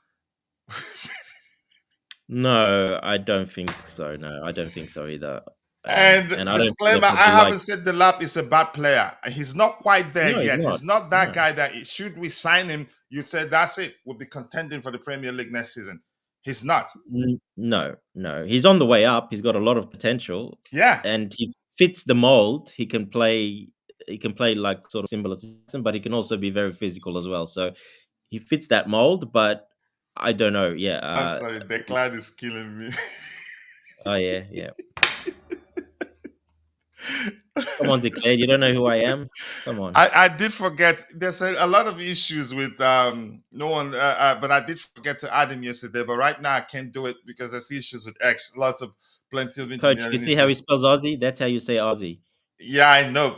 No, I don't think so. No, I don't think so either. And disclaimer, I haven't said Delap is a bad player. He's not quite there yet. He's not that guy that should we sign him, you'd say that's it. We'll be contending for the Premier League next season. He's not. No. He's on the way up. He's got a lot of potential. Yeah. And he fits the mold. He can play he can play like sort of similar to Jackson, but he can also be very physical as well. So he fits that mold, but I don't know. Yeah. I'm sorry, Declan is killing me. Oh yeah, yeah. Come on, Declare. You don't know who I am? Come on. I did forget. There's a lot of issues with no one, but I did forget to add him yesterday. But right now I can't do it because there's issues with X. Plenty of Coach, you engineering see how he issues. spells Aussie? That's how you say Aussie. Yeah, I know.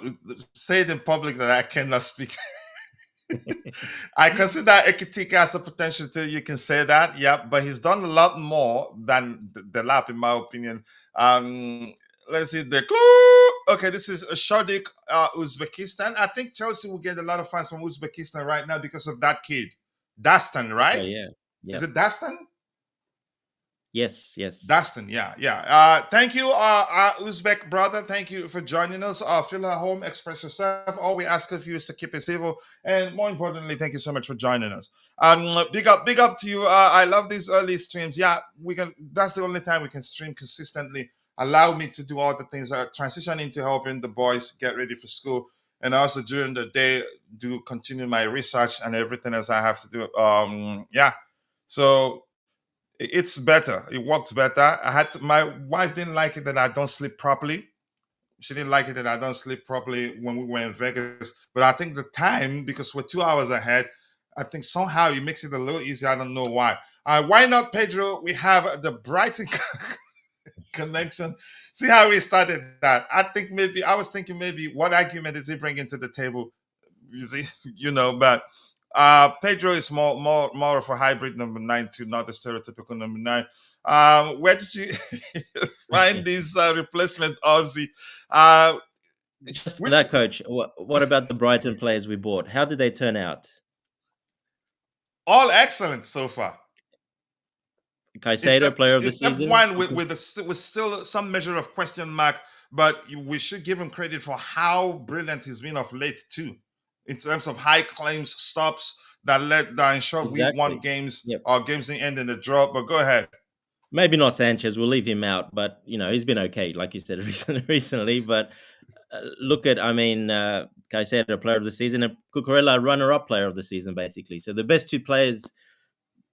Say it in public that I cannot speak. I consider Ekitike as a potential too. You can say that, yeah, but he's done a lot more than Delap, in my opinion. Let's see the clue. Okay, this is Shodik, Uzbekistan. I think Chelsea will get a lot of fans from Uzbekistan right now because of that kid, Dastan, Oh right? yeah. Is Yeah. it Dastan? Yes, yes. Dastan, yeah. Thank you, Uzbek brother. Thank you for joining us. Feel at home, express yourself. All we ask of you is to keep it civil, and more importantly, thank you so much for joining us. Big up to you. I love these early streams. Yeah, we can. That's the only time we can stream consistently. Allow me to do all the things. Transition into helping the boys get ready for school, and also during the day do continue my research and everything as I have to do. Yeah. So it's better. It works better. My wife didn't like it that I don't sleep properly. She didn't like it that I don't sleep properly when we were in Vegas. But I think the time, because we're 2 hours ahead, I think somehow it makes it a little easier. I don't know why. Why not, Pedro? We have the Brighton connection. See how we started that. I was thinking maybe what argument is he bringing to the table? You see, but Pedro is more of a hybrid number 9 too, not the stereotypical number 9. Where did you find this replacement Aussie? Uh, Just for which that, Coach, what about the Brighton players we bought? How did they turn out? all excellent so far. Caicedo, player of the Except season. one with still some measure of question mark, but we should give him credit for how brilliant he's been of late too, in terms of high claims, stops that ensure we won Exactly. games Yep. or games didn't end in a draw. But go ahead. Maybe not Sanchez. We'll leave him out, but he's been okay, like you said recently. But look at, Caicedo, player of the season, and Cucurella, runner-up player of the season, basically. So the best two players,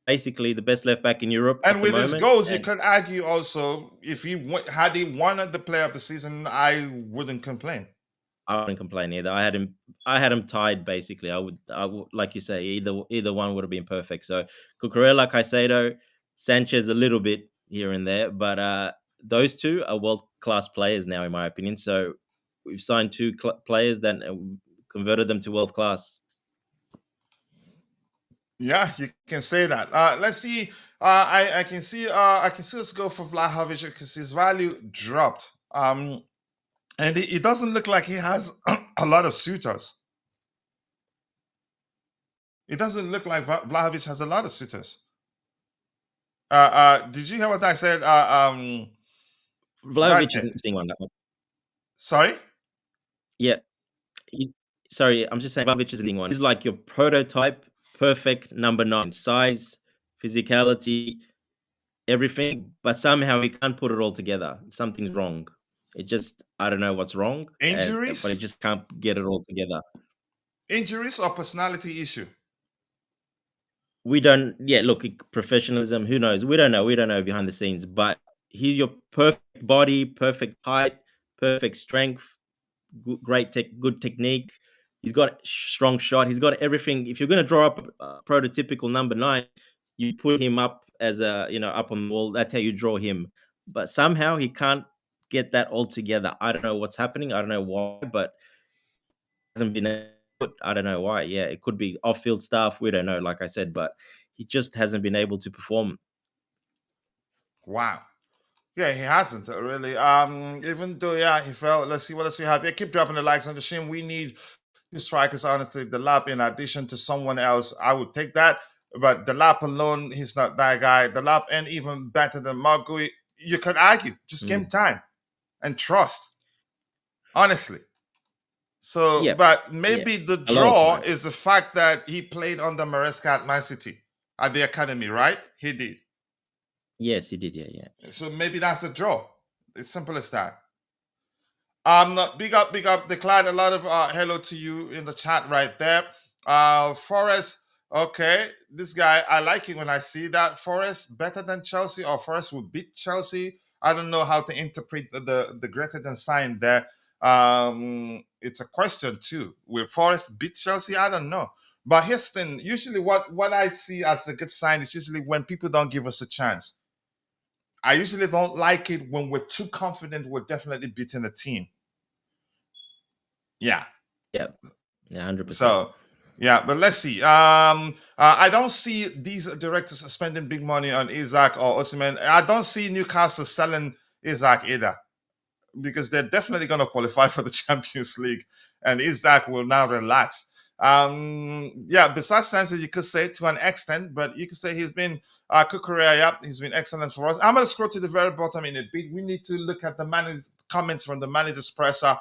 basically the best left back in Europe And at the with his moment. goals, you And could argue also if had he won the player of the season, I wouldn't complain. I wouldn't complain either. I had him tied basically. I would, like you say, either one would have been perfect. So Cucurella, Caicedo, Sanchez a little bit here and there, but those two are world class players now, in my opinion. So we've signed two players that converted them to world class. Yeah, you can say that. Let's see. I can see. I can see us go for Vlahovic because his value dropped. And it doesn't look like he has a lot of suitors. It doesn't look like Vlahovic has a lot of suitors. Did you hear what I said? Vlahovic is an interesting one. That one. Sorry. Yeah, he's sorry. I'm just saying Vlahovic is an interesting one. He's like your prototype, perfect number 9, size, physicality, everything, but somehow he can't put it all together. Something's wrong. I don't know what's wrong, but Injuries? he just can't get it all together. Injuries or personality issue? We don't, yeah, look, professionalism, who knows? We don't know behind the scenes, but he's your perfect body, perfect height, perfect strength, good technique. He's got strong shot. He's got everything. If you're going to draw up a prototypical number 9, you put him up as up on the wall. That's how you draw him. But somehow he can't get that all together. I don't know what's happening. I don't know why, but hasn't been. I don't know why. Yeah, it could be off-field stuff. We don't know. Like I said, but he just hasn't been able to perform. Wow. Yeah, he hasn't really. Even though, he fell. Let's see what else we have. Yeah, keep dropping the likes on the stream. We need two strikers, honestly. Delap in addition to someone else, I would take that. But Delap alone, he's not that guy. Delap and even better than Margui. You could argue. Just give him time and trust. Honestly. So, Yeah, but maybe yeah. the A lot of draw time. is the fact that he played under Maresca at Man City at the academy, right? He did. Yes, he did. Yeah. So maybe that's the draw. It's simple as that. Big up, declared a lot of hello to you in the chat right there. Forest, okay, this guy, I like it when I see that. Forest better than Chelsea, or Forest will beat Chelsea. I don't know how to interpret the greater than sign there. It's a question too. Will Forest beat Chelsea? I don't know. But here's the thing. Usually, what I see as a good sign is usually when people don't give us a chance. I usually don't like it when we're too confident we're definitely beating a team. Yeah. Yeah, 100%. So, yeah, but let's see. I don't see these directors spending big money on Isaac or Osimhen. I don't see Newcastle selling Isaac either, because they're definitely going to qualify for the Champions League, and Isaac will now relax. Yeah, besides Sanchez, you could say to an extent, but you could say he's been Kukurea, yeah, he's been excellent for us. I'm going to scroll to the very bottom in a bit. We need to look at the manager's comments from the manager's presser.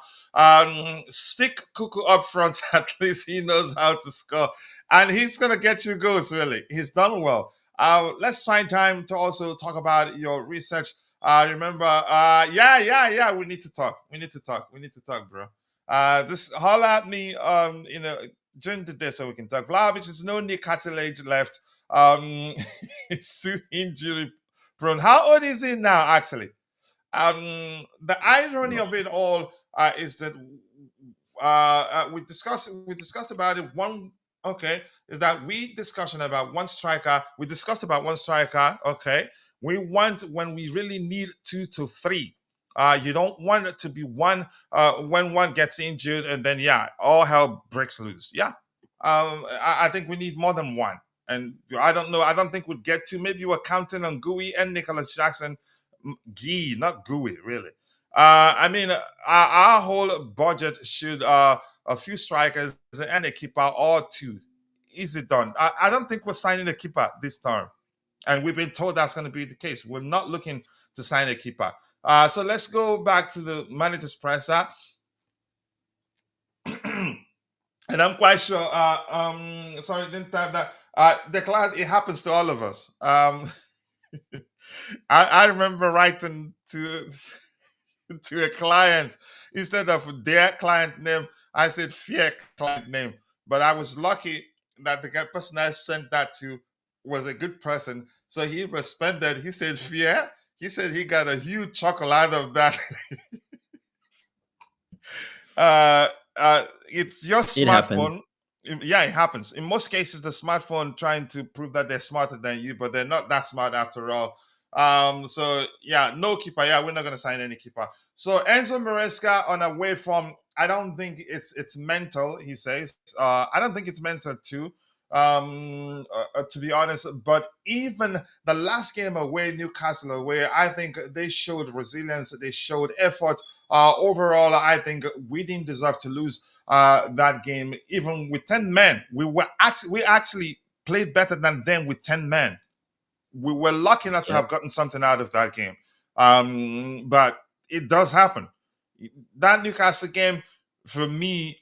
Stick Kuku up front. At least he knows how to score, and he's going to get you goals. Really, he's done well. Let's find time to also talk about your research. Remember, yeah. We need to talk. We need to talk, bro. Just holler at me, during the day so we can talk. Vlahovic is no knee cartilage left. He's too injury prone. How old is he now, actually? The irony of it all is that we discussed about it one. Okay, is that we discussion about one striker? We discussed about one striker. Okay, we want when we really need 2 to 3. You don't want it to be one when one gets injured and then all hell breaks loose. Yeah, I think we need more than one. And I don't know. I don't think we'd get to. Maybe we're counting on Gui and Nicholas Jackson. Gee, not Gui, really. I mean, our whole budget should a few strikers and a keeper or 2. Easy done. I don't think we're signing a keeper this term, and we've been told that's going to be the case. We're not looking to sign a keeper. So let's go back to the manager's presser. And I'm quite sure. Sorry, didn't have that. Declared it happens to all of us. I remember writing to a client instead of their client name. I said fear client name, but I was lucky that the person I sent that to was a good person, so he responded. He said fear. He said he got a huge chuckle out of that. uh, it's your It happens. smartphone. Yeah, it happens. In most cases, the smartphone trying to prove that they're smarter than you, but they're not that smart after all. So yeah, no keeper. Yeah, we're not gonna sign any keeper. So Enzo Maresca on away from. I don't think it's mental. He says. I don't think it's mental too. To be honest, but even the last game away, Newcastle away, I think they showed resilience. They showed effort. Overall, I think we didn't deserve to lose that game, even with 10 men. We actually played better than them with 10 men. We were lucky not to Yeah. have gotten something out of that game, but it does happen. That Newcastle game, for me,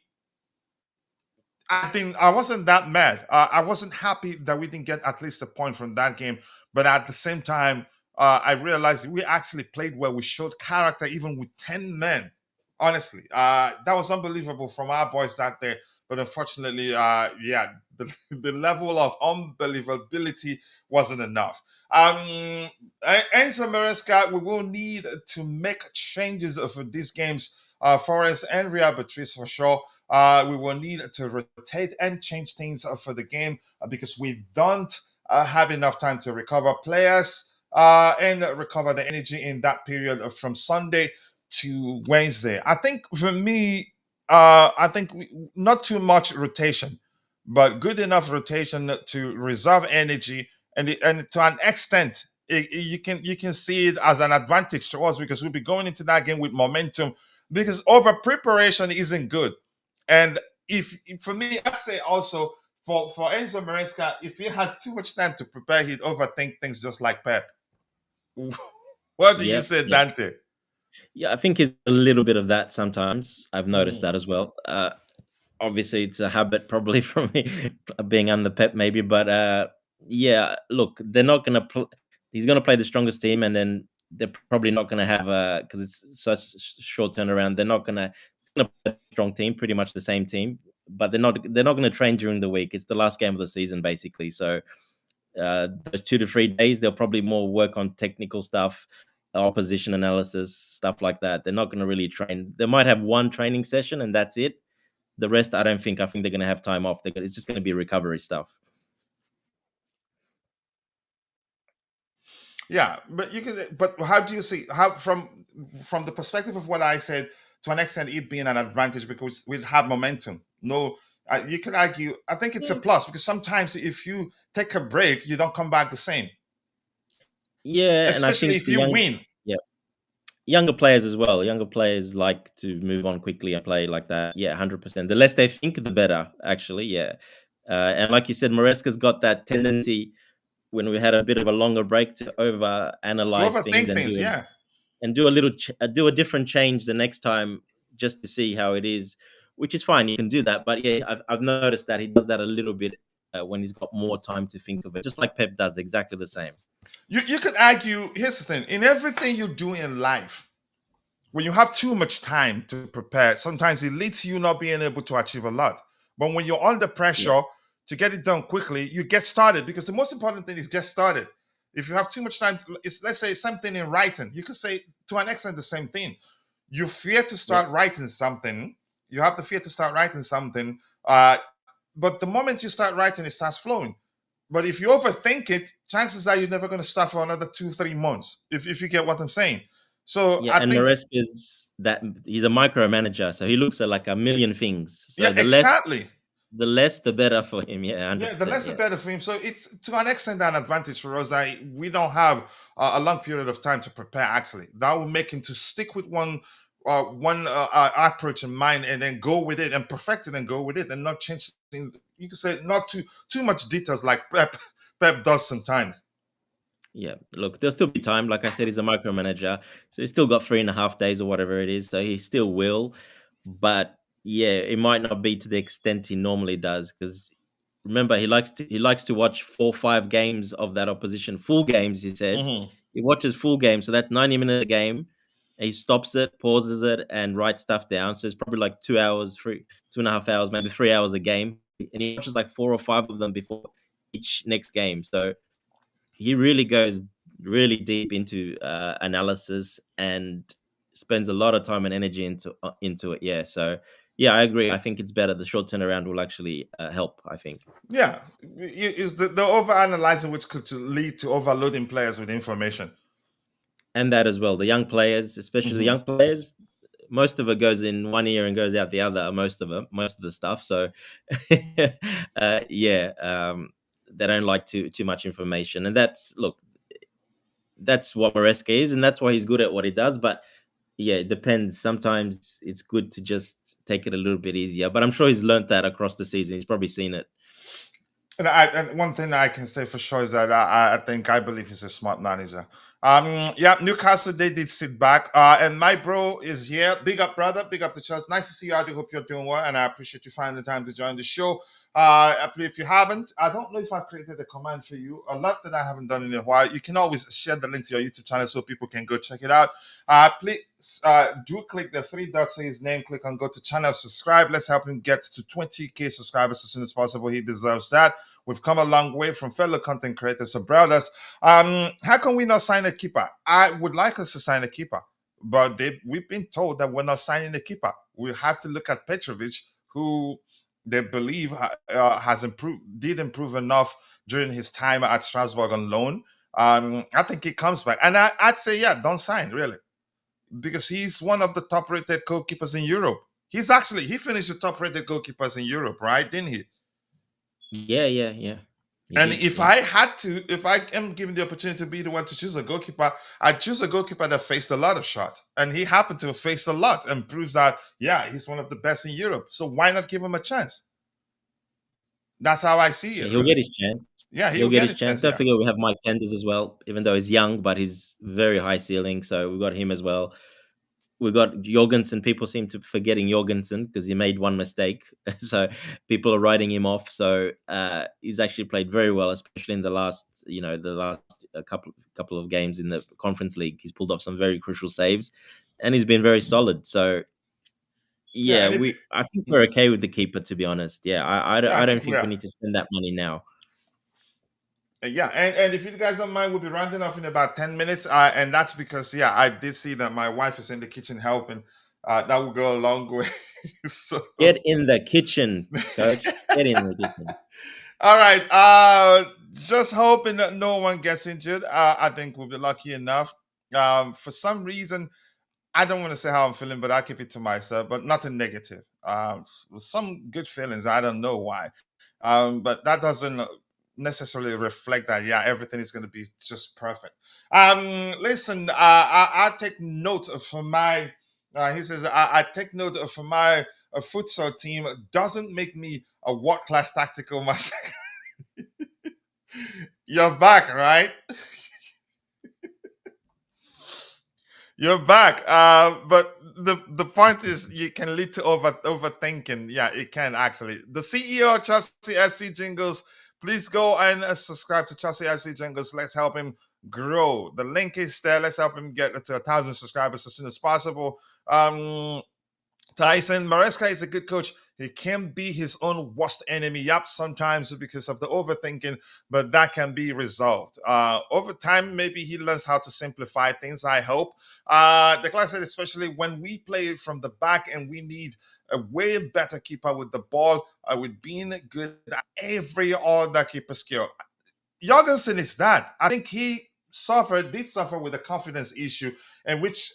I think I wasn't that mad. I wasn't happy that we didn't get at least a point from that game, but at the same time, I realized we actually played well. We showed character even with 10 men. Honestly, that was unbelievable from our boys that day. But unfortunately, the level of unbelievability wasn't enough. Enzo Maresca, we will need to make changes for these games. Forest and Real Betis for sure. We will need to rotate and change things for the game because we don't have enough time to recover players and recover the energy in that period from Sunday to Wednesday. I think for me, not too much rotation, but good enough rotation to reserve energy, and to an extent, you can see it as an advantage to us because we'll be going into that game with momentum. Because over preparation isn't good, and if for me, I'd say also for Enzo Maresca, if he has too much time to prepare, he'd overthink things just like Pep. What do you Yep. say, Yep. Dante? Yeah, I think it's a little bit of that sometimes. I've noticed Mm. that as well. Obviously, it's a habit probably from me being under Pep, maybe. But yeah, look, they're not going to. He's going to play the strongest team, and then they're probably not going to have a, because it's such short turnaround. They're not going to. It's going to be a strong team, pretty much the same team, but they're not. They're not going to train during the week. It's the last game of the season, basically. So those 2 to 3 days, they'll probably more work on technical stuff, opposition analysis, stuff like that. They're not going to really train. They might have one training session, and that's it. The rest, I don't think. I think they're going to have time off. It's just going to be recovery stuff. Yeah, but you can. But how do you see how from the perspective of what I said, to an extent, it being an advantage because we have momentum. No, you can argue. I think it's a plus because sometimes if you take a break, you don't come back the same. Yeah, and I Especially think if you win. yeah, younger players as well. Younger players like to move on quickly and play like that. Yeah, 100%. The less they think, the better. Actually, yeah. And like you said, Maresca's got that tendency when we had a bit of a longer break to over To analyze things overthink things, yeah. and do a little do a different change the next time just to see how it is, which is fine. You can do that, but yeah, I've noticed that he does that a little bit when he's got more time to think of it, just like Pep does, exactly the same. You could argue. Here's the thing: in everything you do in life, when you have too much time to prepare, sometimes it leads to you not being able to achieve a lot. But when you're under Yeah, pressure to get it done quickly, you get started because the most important thing is get started. If you have too much time, it's, let's say something in writing, you could say to an extent the same thing. You fear to yeah, start writing something. You have the fear to start writing something. But the moment you start writing, it starts flowing. But if you overthink it, chances are you're never going to start for another 2, 3 months. If you get what I'm saying. So yeah. I And think, Maresca's that he's a micromanager, so he looks at like a million things. So yeah, exactly. the less, the better for him. Yeah, Yeah, hundred the percent. less the Yeah, better for him. So it's to an extent an advantage for us that we don't have a long period of time to prepare. Actually, that will make him to stick with one approach in mind and then go with it and perfect it and go with it and not change things. You could say not too much details like Pep does sometimes. yeah. Look, there'll still be time. Like I said, he's a micromanager, so he's still got 3.5 days or whatever it is. So he still will, but yeah, it might not be to the extent he normally does because remember he likes to watch 4 or 5 games of that opposition, full games. He said Hmm. he watches full games, so that's 90 minute a game. He stops it, pauses it, and writes stuff down. So it's probably like 2 hours, 2.5 hours, maybe 3 hours a game, and he watches like 4 or 5 of them before each next game. So he really goes really deep into analysis and spends a lot of time and energy into it. Yeah, so yeah, I agree. I think it's better. The short turnaround will actually help. I think, Yeah, is the over analyzing which could lead to overloading players with information. and that as well. The young players, especially the Hmm. young players, most of it goes in one ear and goes out the other. Most of the stuff. So, yeah, they don't like too much information, and that's what Maresca is, and that's why he's good at what he does. But yeah, it depends. Sometimes it's good to just take it a little bit easier. But I'm sure he's learned that across the season. He's probably seen it. And one thing I can say for sure is that I believe he's a smart manager. Yeah, Newcastle they did sit back. And my bro is here. Big up, brother. Big up the church. Nice to see you. I do hope you're doing well, and I appreciate you finding the time to join the show. If you haven't, I don't know if I've created a command for you. A lot that I haven't done in a while. You can always share the link to your YouTube channel so people can go check it out. Please do click the 3 dots to his name. Click on go to channel, subscribe. Let's help him get to 20K subscribers as soon as possible. He deserves that. We've come a long way from fellow content creators. So, brothers, how can we not sign a keeper? I would like us to sign a keeper, but we've been told that we're not signing a keeper. We have to look at Petrovic, who they believe has did improve enough during his time at Strasbourg on loan. I think he comes back, and I'd say, yeah, don't sign really, because he's one of the top-rated goalkeepers in Europe. He finished the top-rated goalkeepers in Europe, right? Didn't he? Yeah, yeah, yeah. He And did. if Yeah. if I am given the opportunity to be the one to choose a goalkeeper, I'd choose a goalkeeper that faced a lot of shots. And he happened to have faced a lot and proves that, yeah, he's one of the best in Europe. So why not give him a chance? That's how I see Yeah, it, he'll really. get his chance. Yeah, he He'll will get get his his chance. chance, Don't yeah. forget we have Mike Kenders as well, even though he's young, but he's very high ceiling. So we've got him as well. we got Jorgensen. People seem to be forgetting Jorgensen because he made one mistake, so people are writing him off. So he's actually played very well, especially in the last, couple of games in the Conference League. He's pulled off some very crucial saves, and he's been very solid. So Yeah, yeah, and if you, I think we're okay with the keeper, to be honest. Yeah, yeah, I I don't think we think we are. need to spend that money now. Yeah, and if you guys don't mind, we'll be rounding off in about 10 minutes. And that's because I did see that my wife is in the kitchen helping. That will go a long way. So, Get in the kitchen, coach. Get in the kitchen. all right. Just hoping that no one gets injured. I think we'll be lucky enough. For some reason, I don't want to say how I'm feeling, but I'll keep it to myself. But nothing negative. Some good feelings. I don't know why. But that doesn't necessarily reflect that. Yeah, everything is going to be just perfect. Listen. I take note for my. He says I take note for my futsal team. Doesn't make me a world class tactical master. You're back, right? You're back. But the point is, you can lead to overthinking. Yeah, it can actually. The CEO of Chelsea FC Jingles, please go and subscribe to Chelsea FC Jingles. Let's help him grow. The link is there. Let's help him get to 1,000 subscribers as soon as possible. Tyson Maresca is a good coach. He can be his own worst enemy. Yep, sometimes because of the overthinking, but that can be resolved. Over time, maybe he learns how to simplify things, I hope. The class said, especially when we play from the back and we need a way better keeper with the ball, with being good at every other keeper skill. Jorgensen is that. I think he did suffer with a confidence issue, and which,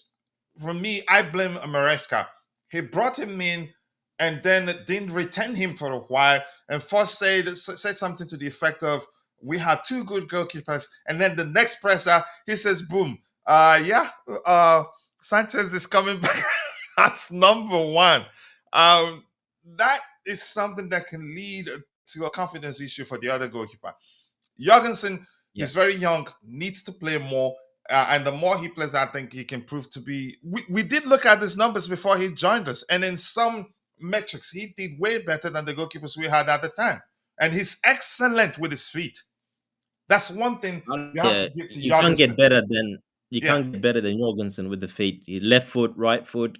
for me, I blame Maresca. He brought him in and then didn't retain him for a while, and first said something to the effect of, "We have two good goalkeepers," and then the next presser he says, "Boom, Sanchez is coming back as number one." That is something that can lead to a confidence issue for the other goalkeeper. Jorgensen Yeah. is very young, needs to play more. And the more he plays, I think he can prove to be. We did look at his numbers before he joined us. And in some metrics, he did way better than the goalkeepers we had at the time. And he's excellent with his feet. That's one thing you have to Yeah, give to you can't Jorgensen. get better than Yeah, Jorgensen with the feet. Left foot, right foot,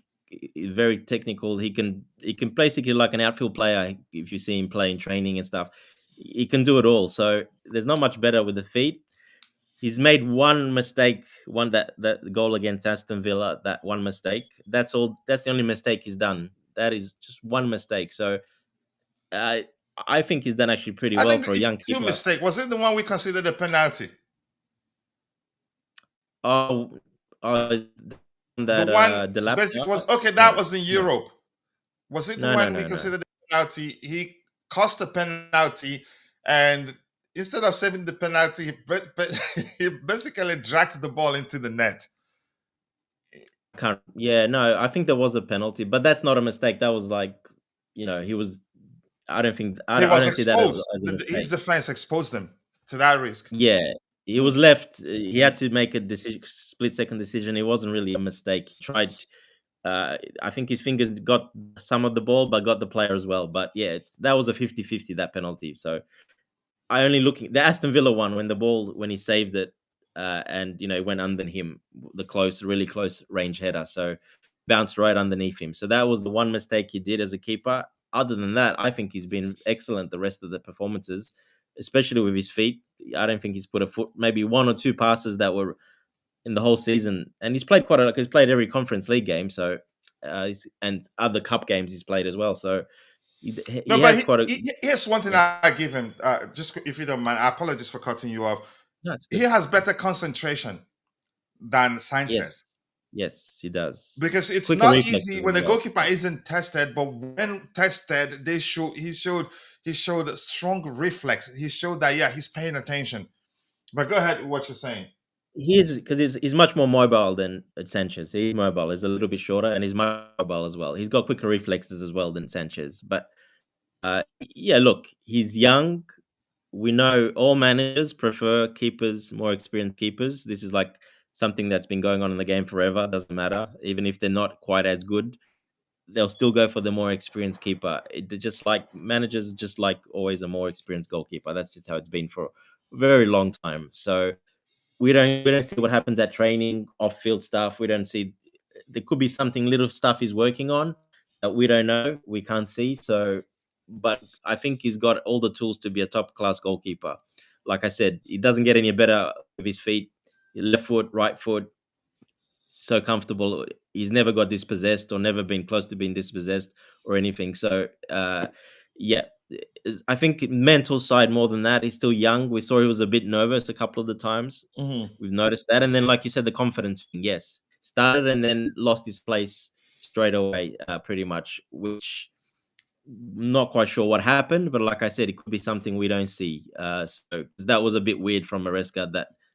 very technical. He can basically like an outfield player if you see him play in training and stuff. He can do it all. So there's not much better with the feet. He's made one mistake, that goal against Aston Villa, that one mistake. That's all. That's the only mistake he's done. That is just one mistake. So I I think he's done actually pretty I well think for a young two keeper. mistake. Was it the one we considered a penalty? Oh, The that one Delap? basic was okay. That No, was in no, Europe. Was it the no, no, one we no, no. considered a penalty? He cost a penalty, and instead of saving the penalty, he basically dragged the ball into the net. Can't. Yeah, no. I think there was a penalty, but that's not a mistake. That was like, he was. I don't think. He I was don't see that exposed. as a His mistake. defense exposed him to that risk. Yeah, he Mm. was left. He had to make a decision, split-second decision. It wasn't really a mistake. He tried. I think his fingers got some of the ball, but got the player as well. But yeah, that was a 50-50, that penalty. So I only looking the Aston Villa one when he saved it, and it went under him, the really close range header. So bounced right underneath him. So that was the one mistake he did as a keeper. Other than that, I think he's been excellent the rest of the performances, especially with his feet. I don't think he's put a foot, maybe one or two passes that were in the whole season, and he's played he's played every Conference League game, so and other cup games he's played as well. So No, he but has quite a here's one thing yeah. I give him. Just if you don't mind, I apologize for cutting you off. That's He good. has better concentration than Sanchez. Yes, yes, he does. Because it's Quicker not easy reflexes as when a well. goalkeeper isn't tested, but when tested, he showed a strong reflex. He showed that he's paying attention. But go ahead with what you're saying. He is, because he's much more mobile than Sanchez. He's mobile. He's a little bit shorter, and he's mobile as well. He's got quicker reflexes as well than Sanchez. But yeah, look, he's young. we know all managers prefer keepers, more experienced keepers. This is like something that's been going on in the game forever. Doesn't matter, even if they're not quite as good, they'll still go for the more experienced keeper. Just like managers, just like always a more experienced goalkeeper. That's just how it's been for a very long time. So we don't see what happens at training, off field stuff. We don't see. There could be something little stuff he's working on that we don't know, we can't see. So, but I think he's got all the tools to be a top class goalkeeper. Like I said, he doesn't get any better with his feet, left foot, right foot, so comfortable. He's never got dispossessed or never been close to being dispossessed or anything. So, yeah, I think mental side more than that. He's still young. We saw he was a bit nervous a couple of the times. Mhm. We've noticed that. And then, like you said, the confidence thing, yes, started and then lost his place straight away, pretty much, which not quite sure what happened. But like I said, it could be something we don't see. So 'cause that was a bit weird from Maresca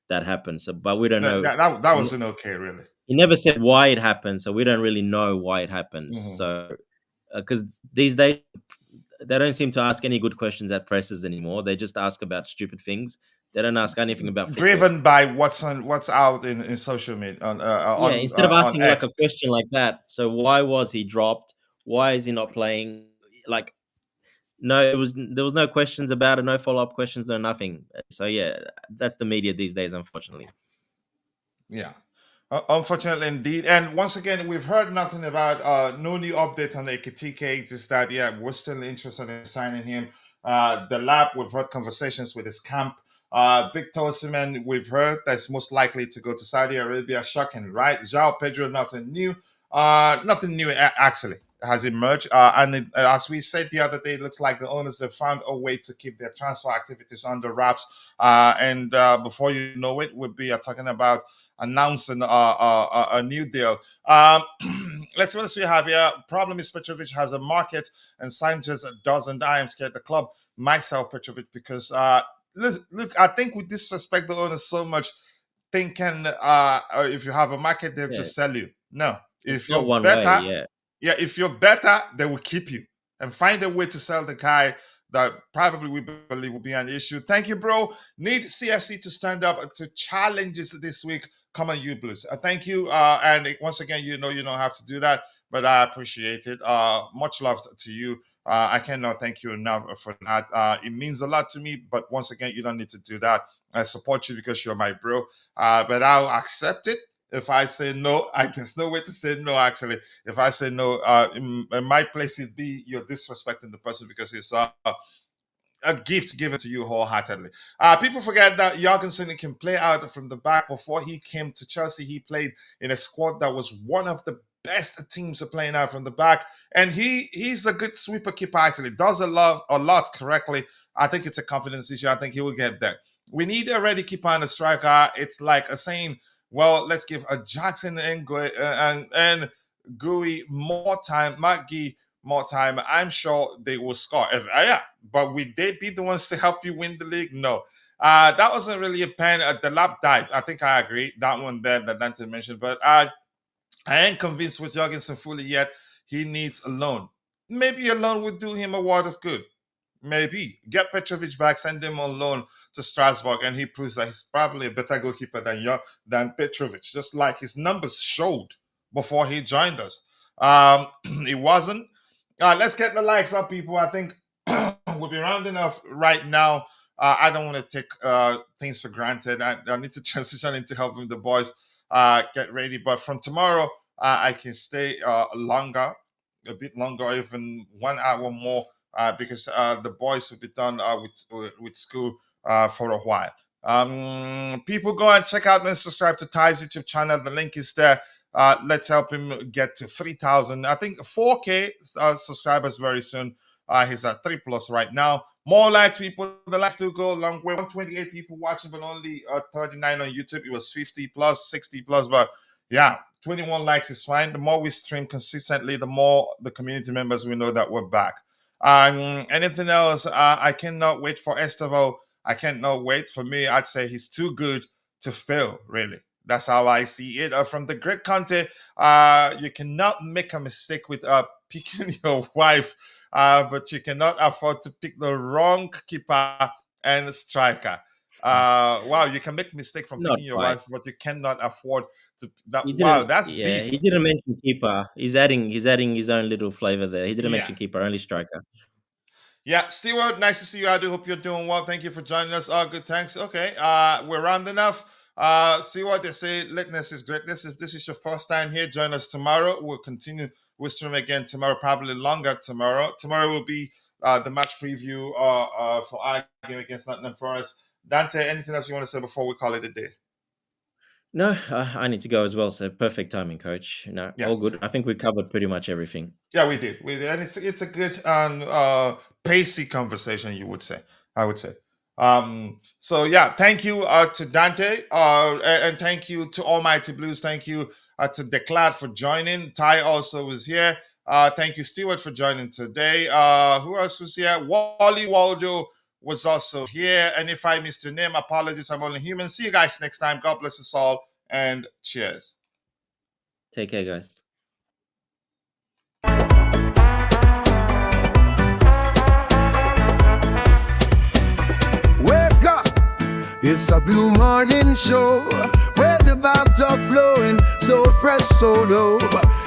that happened. So, but we don't That, know. that, that, that wasn't okay, really. He never said why it happened, so we don't really know why it happened. Mhm. So, because these days they don't seem to ask any good questions at presses anymore. They just ask about stupid things. They don't ask anything about football. Driven by what's out in social media Yeah, instead of on asking like X. a question like that, so why was he dropped? Why is he not playing? Like, no, there was no questions about it, no follow up questions, no nothing. So yeah, that's the media these days, unfortunately. Yeah. Unfortunately, indeed. And once again, we've heard nothing about no new update on the Ekitike. Just that, yeah, we're still interested in signing him. Delap, we've heard conversations with his camp. Victor Osimhen, we've heard that's most likely to go to Saudi Arabia. Shocking, right? Joao Pedro, nothing new. Nothing new actually has emerged. As we said the other day, it looks like the owners have found a way to keep their transfer activities under wraps. And before you know it, we'll be talking about announcing a new deal. Let's see what else we have here. Problem is Petrovic has a market and Sanchez doesn't. I am scared the club might sell Petrovic because look, I think we disrespect the owners so much, thinking if you have a market, they'll Yeah, just sell you. No, it's if not you're one way. better, Yeah, yeah, if you're better, they will keep you and find a way to sell the guy that probably we believe will be an issue. Thank you, bro. Need CFC to stand up to challenges this week. Come on, you Blues. Thank you. And once again, you know you don't have to do that, but I appreciate it. Much love to you. I cannot thank you enough for that. It means a lot to me, but once again, you don't need to do that. I support you because you're my bro. But I'll accept it if I say no. There's no way to say no, actually. If I say no, in my place, it'd be you're disrespecting the person because it's a gift given to you wholeheartedly. People forget that Jorgensen can play out from the back. Before he came to Chelsea, he played in a squad that was one of the best teams of playing out from the back. And he's a good sweeper keeper, actually. Does a lot correctly. I think it's a confidence issue. I think he will get there. We need a ready keeper and a striker. It's like a saying, well, let's give a Jackson and Gui more time, Maggie more time. I'm sure they will score. Yeah, but would they be the ones to help you win the league? No. That wasn't really a pen. The lap died. I think I agree. That one there that Dante mentioned. But I ain't convinced with Jorgensen fully yet. He needs a loan. Maybe a loan would do him a world of good. Maybe. Get Petrovic back, send him on loan to Strasbourg, and he proves that he's probably a better goalkeeper than Petrovic, just like his numbers showed before he joined us. He wasn't. Let's get the likes up, people. I think we'll be rounding off right now. I don't want to take things for granted. I need to transition into helping the boys get ready. But from tomorrow, I can stay longer, a bit longer, even 1 hour more, because the boys will be done with school for a while. People go and check out and subscribe to Ty's YouTube channel. The link is there. Let's help him get to 3,000. I think 4K subscribers very soon. He's at 3 plus right now. More likes, people. The last two go a long way. 128 people watching, but only 39 on YouTube. It was 50 plus, 60 plus, but yeah, 21 likes is fine. The more we stream consistently, the more the community members we know that we're back. Anything else? I cannot wait for Estevo. I cannot wait. For me, I'd say he's too good to fail, really. That's how I see it. From the great Conte, you cannot make a mistake with picking your wife, but you cannot afford to pick the wrong keeper and striker. Wow, you can make mistake from Not picking your quite. wife, but you cannot afford to. That, He wow, didn't. that's Yeah, deep. he didn't mention keeper. He's adding his own little flavor there. He didn't Yeah. mention keeper, only striker. Yeah, Stewart, nice to see you. I do hope you're doing well. Thank you for joining us. Good, thanks. Okay, we're rounding off. Stewart, they say lateness is greatness. If this is your first time here, join us tomorrow. We'll continue. We'll stream again tomorrow, probably longer tomorrow. Tomorrow will be the match preview for our game against Nottingham Forest. Dante, anything else you want to say before we call it a day? No, I need to go as well. So perfect timing, coach. No, Yes. all good. I think we covered pretty much everything. Yeah, we did. And it's a good and pacey conversation, you would say. I would say. So yeah, thank you to Dante, and thank you to Almighty Blues. Thank you to Declad for joining. Ty also was here. Thank you, Stewart, for joining today. Who else was here? Wally Waldo was also here. And if I missed your name, apologies. I'm only human. See you guys next time. God bless us all, and cheers. Take care, guys. Wake up, it's a blue morning show where the vibes are flowing, so fresh, so dope.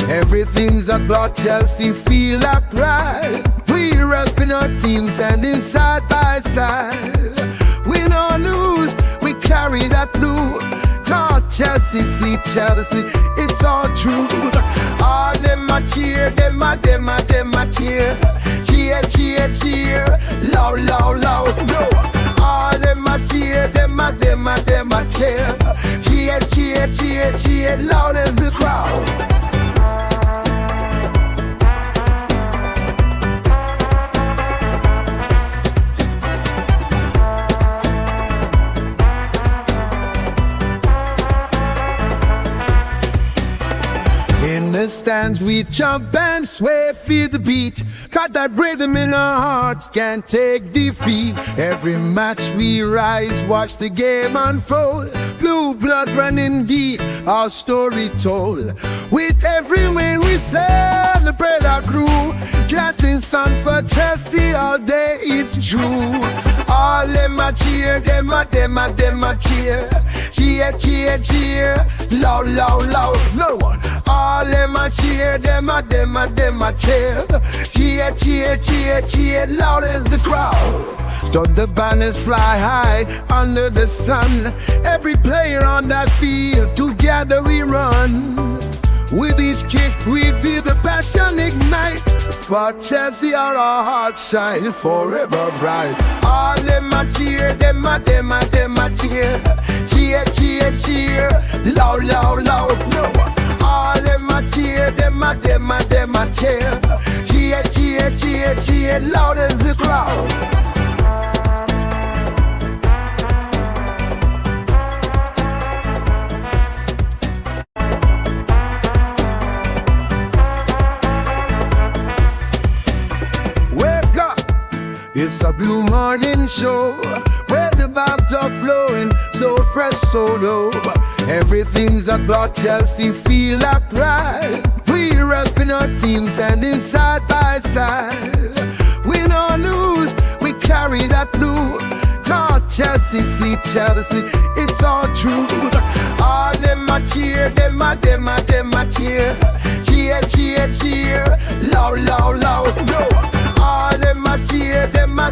Everything's about Chelsea, feel like pride. We're repping our team, standing side by side. Win or lose, we carry that blue. Talk Chelsea, see Chelsea, it's all true. All them a cheer, them a cheer. Cheer, cheer, cheer, loud, loud, loud, no. All them a cheer, them a cheer. Cheer, cheer, cheer, cheer, loud as the crowd. In the stands we jump and sway, feel the beat. Got that rhythm in our hearts, can't take defeat. Every match we rise, watch the game unfold. Blue blood running deep, our story told. With every win we celebrate our crew. Chanting songs for Chelsea all day, it's true. All them a cheer, them a cheer. Cheer, cheer, cheer, loud, loud, loud, no one. All them a cheer, them a cheer. Cheer, cheer, cheer, cheer, loud as the crowd. Stop the banners fly high under the sun. Every player on that field, together we run. With each kick we feel the passion ignite. For Chelsea our hearts shine forever bright. All them a cheer, them a cheer. Cheer, cheer, cheer, loud, loud, loud, no. All them a cheer, them a cheer. Cheer, cheer, cheer, cheer, loud as the crowd. It's a blue morning show where the vibes are flowing, so fresh, so dope. Everything's about Chelsea, feel like pride. We're repping our team, standing side by side. Win or lose, we carry that blue. Talk Chelsea, see Chelsea, it's all true. All them a cheer, them a cheer. Cheer, cheer, cheer, loud, loud, loud, no. All them a cheer, them a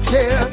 cheer.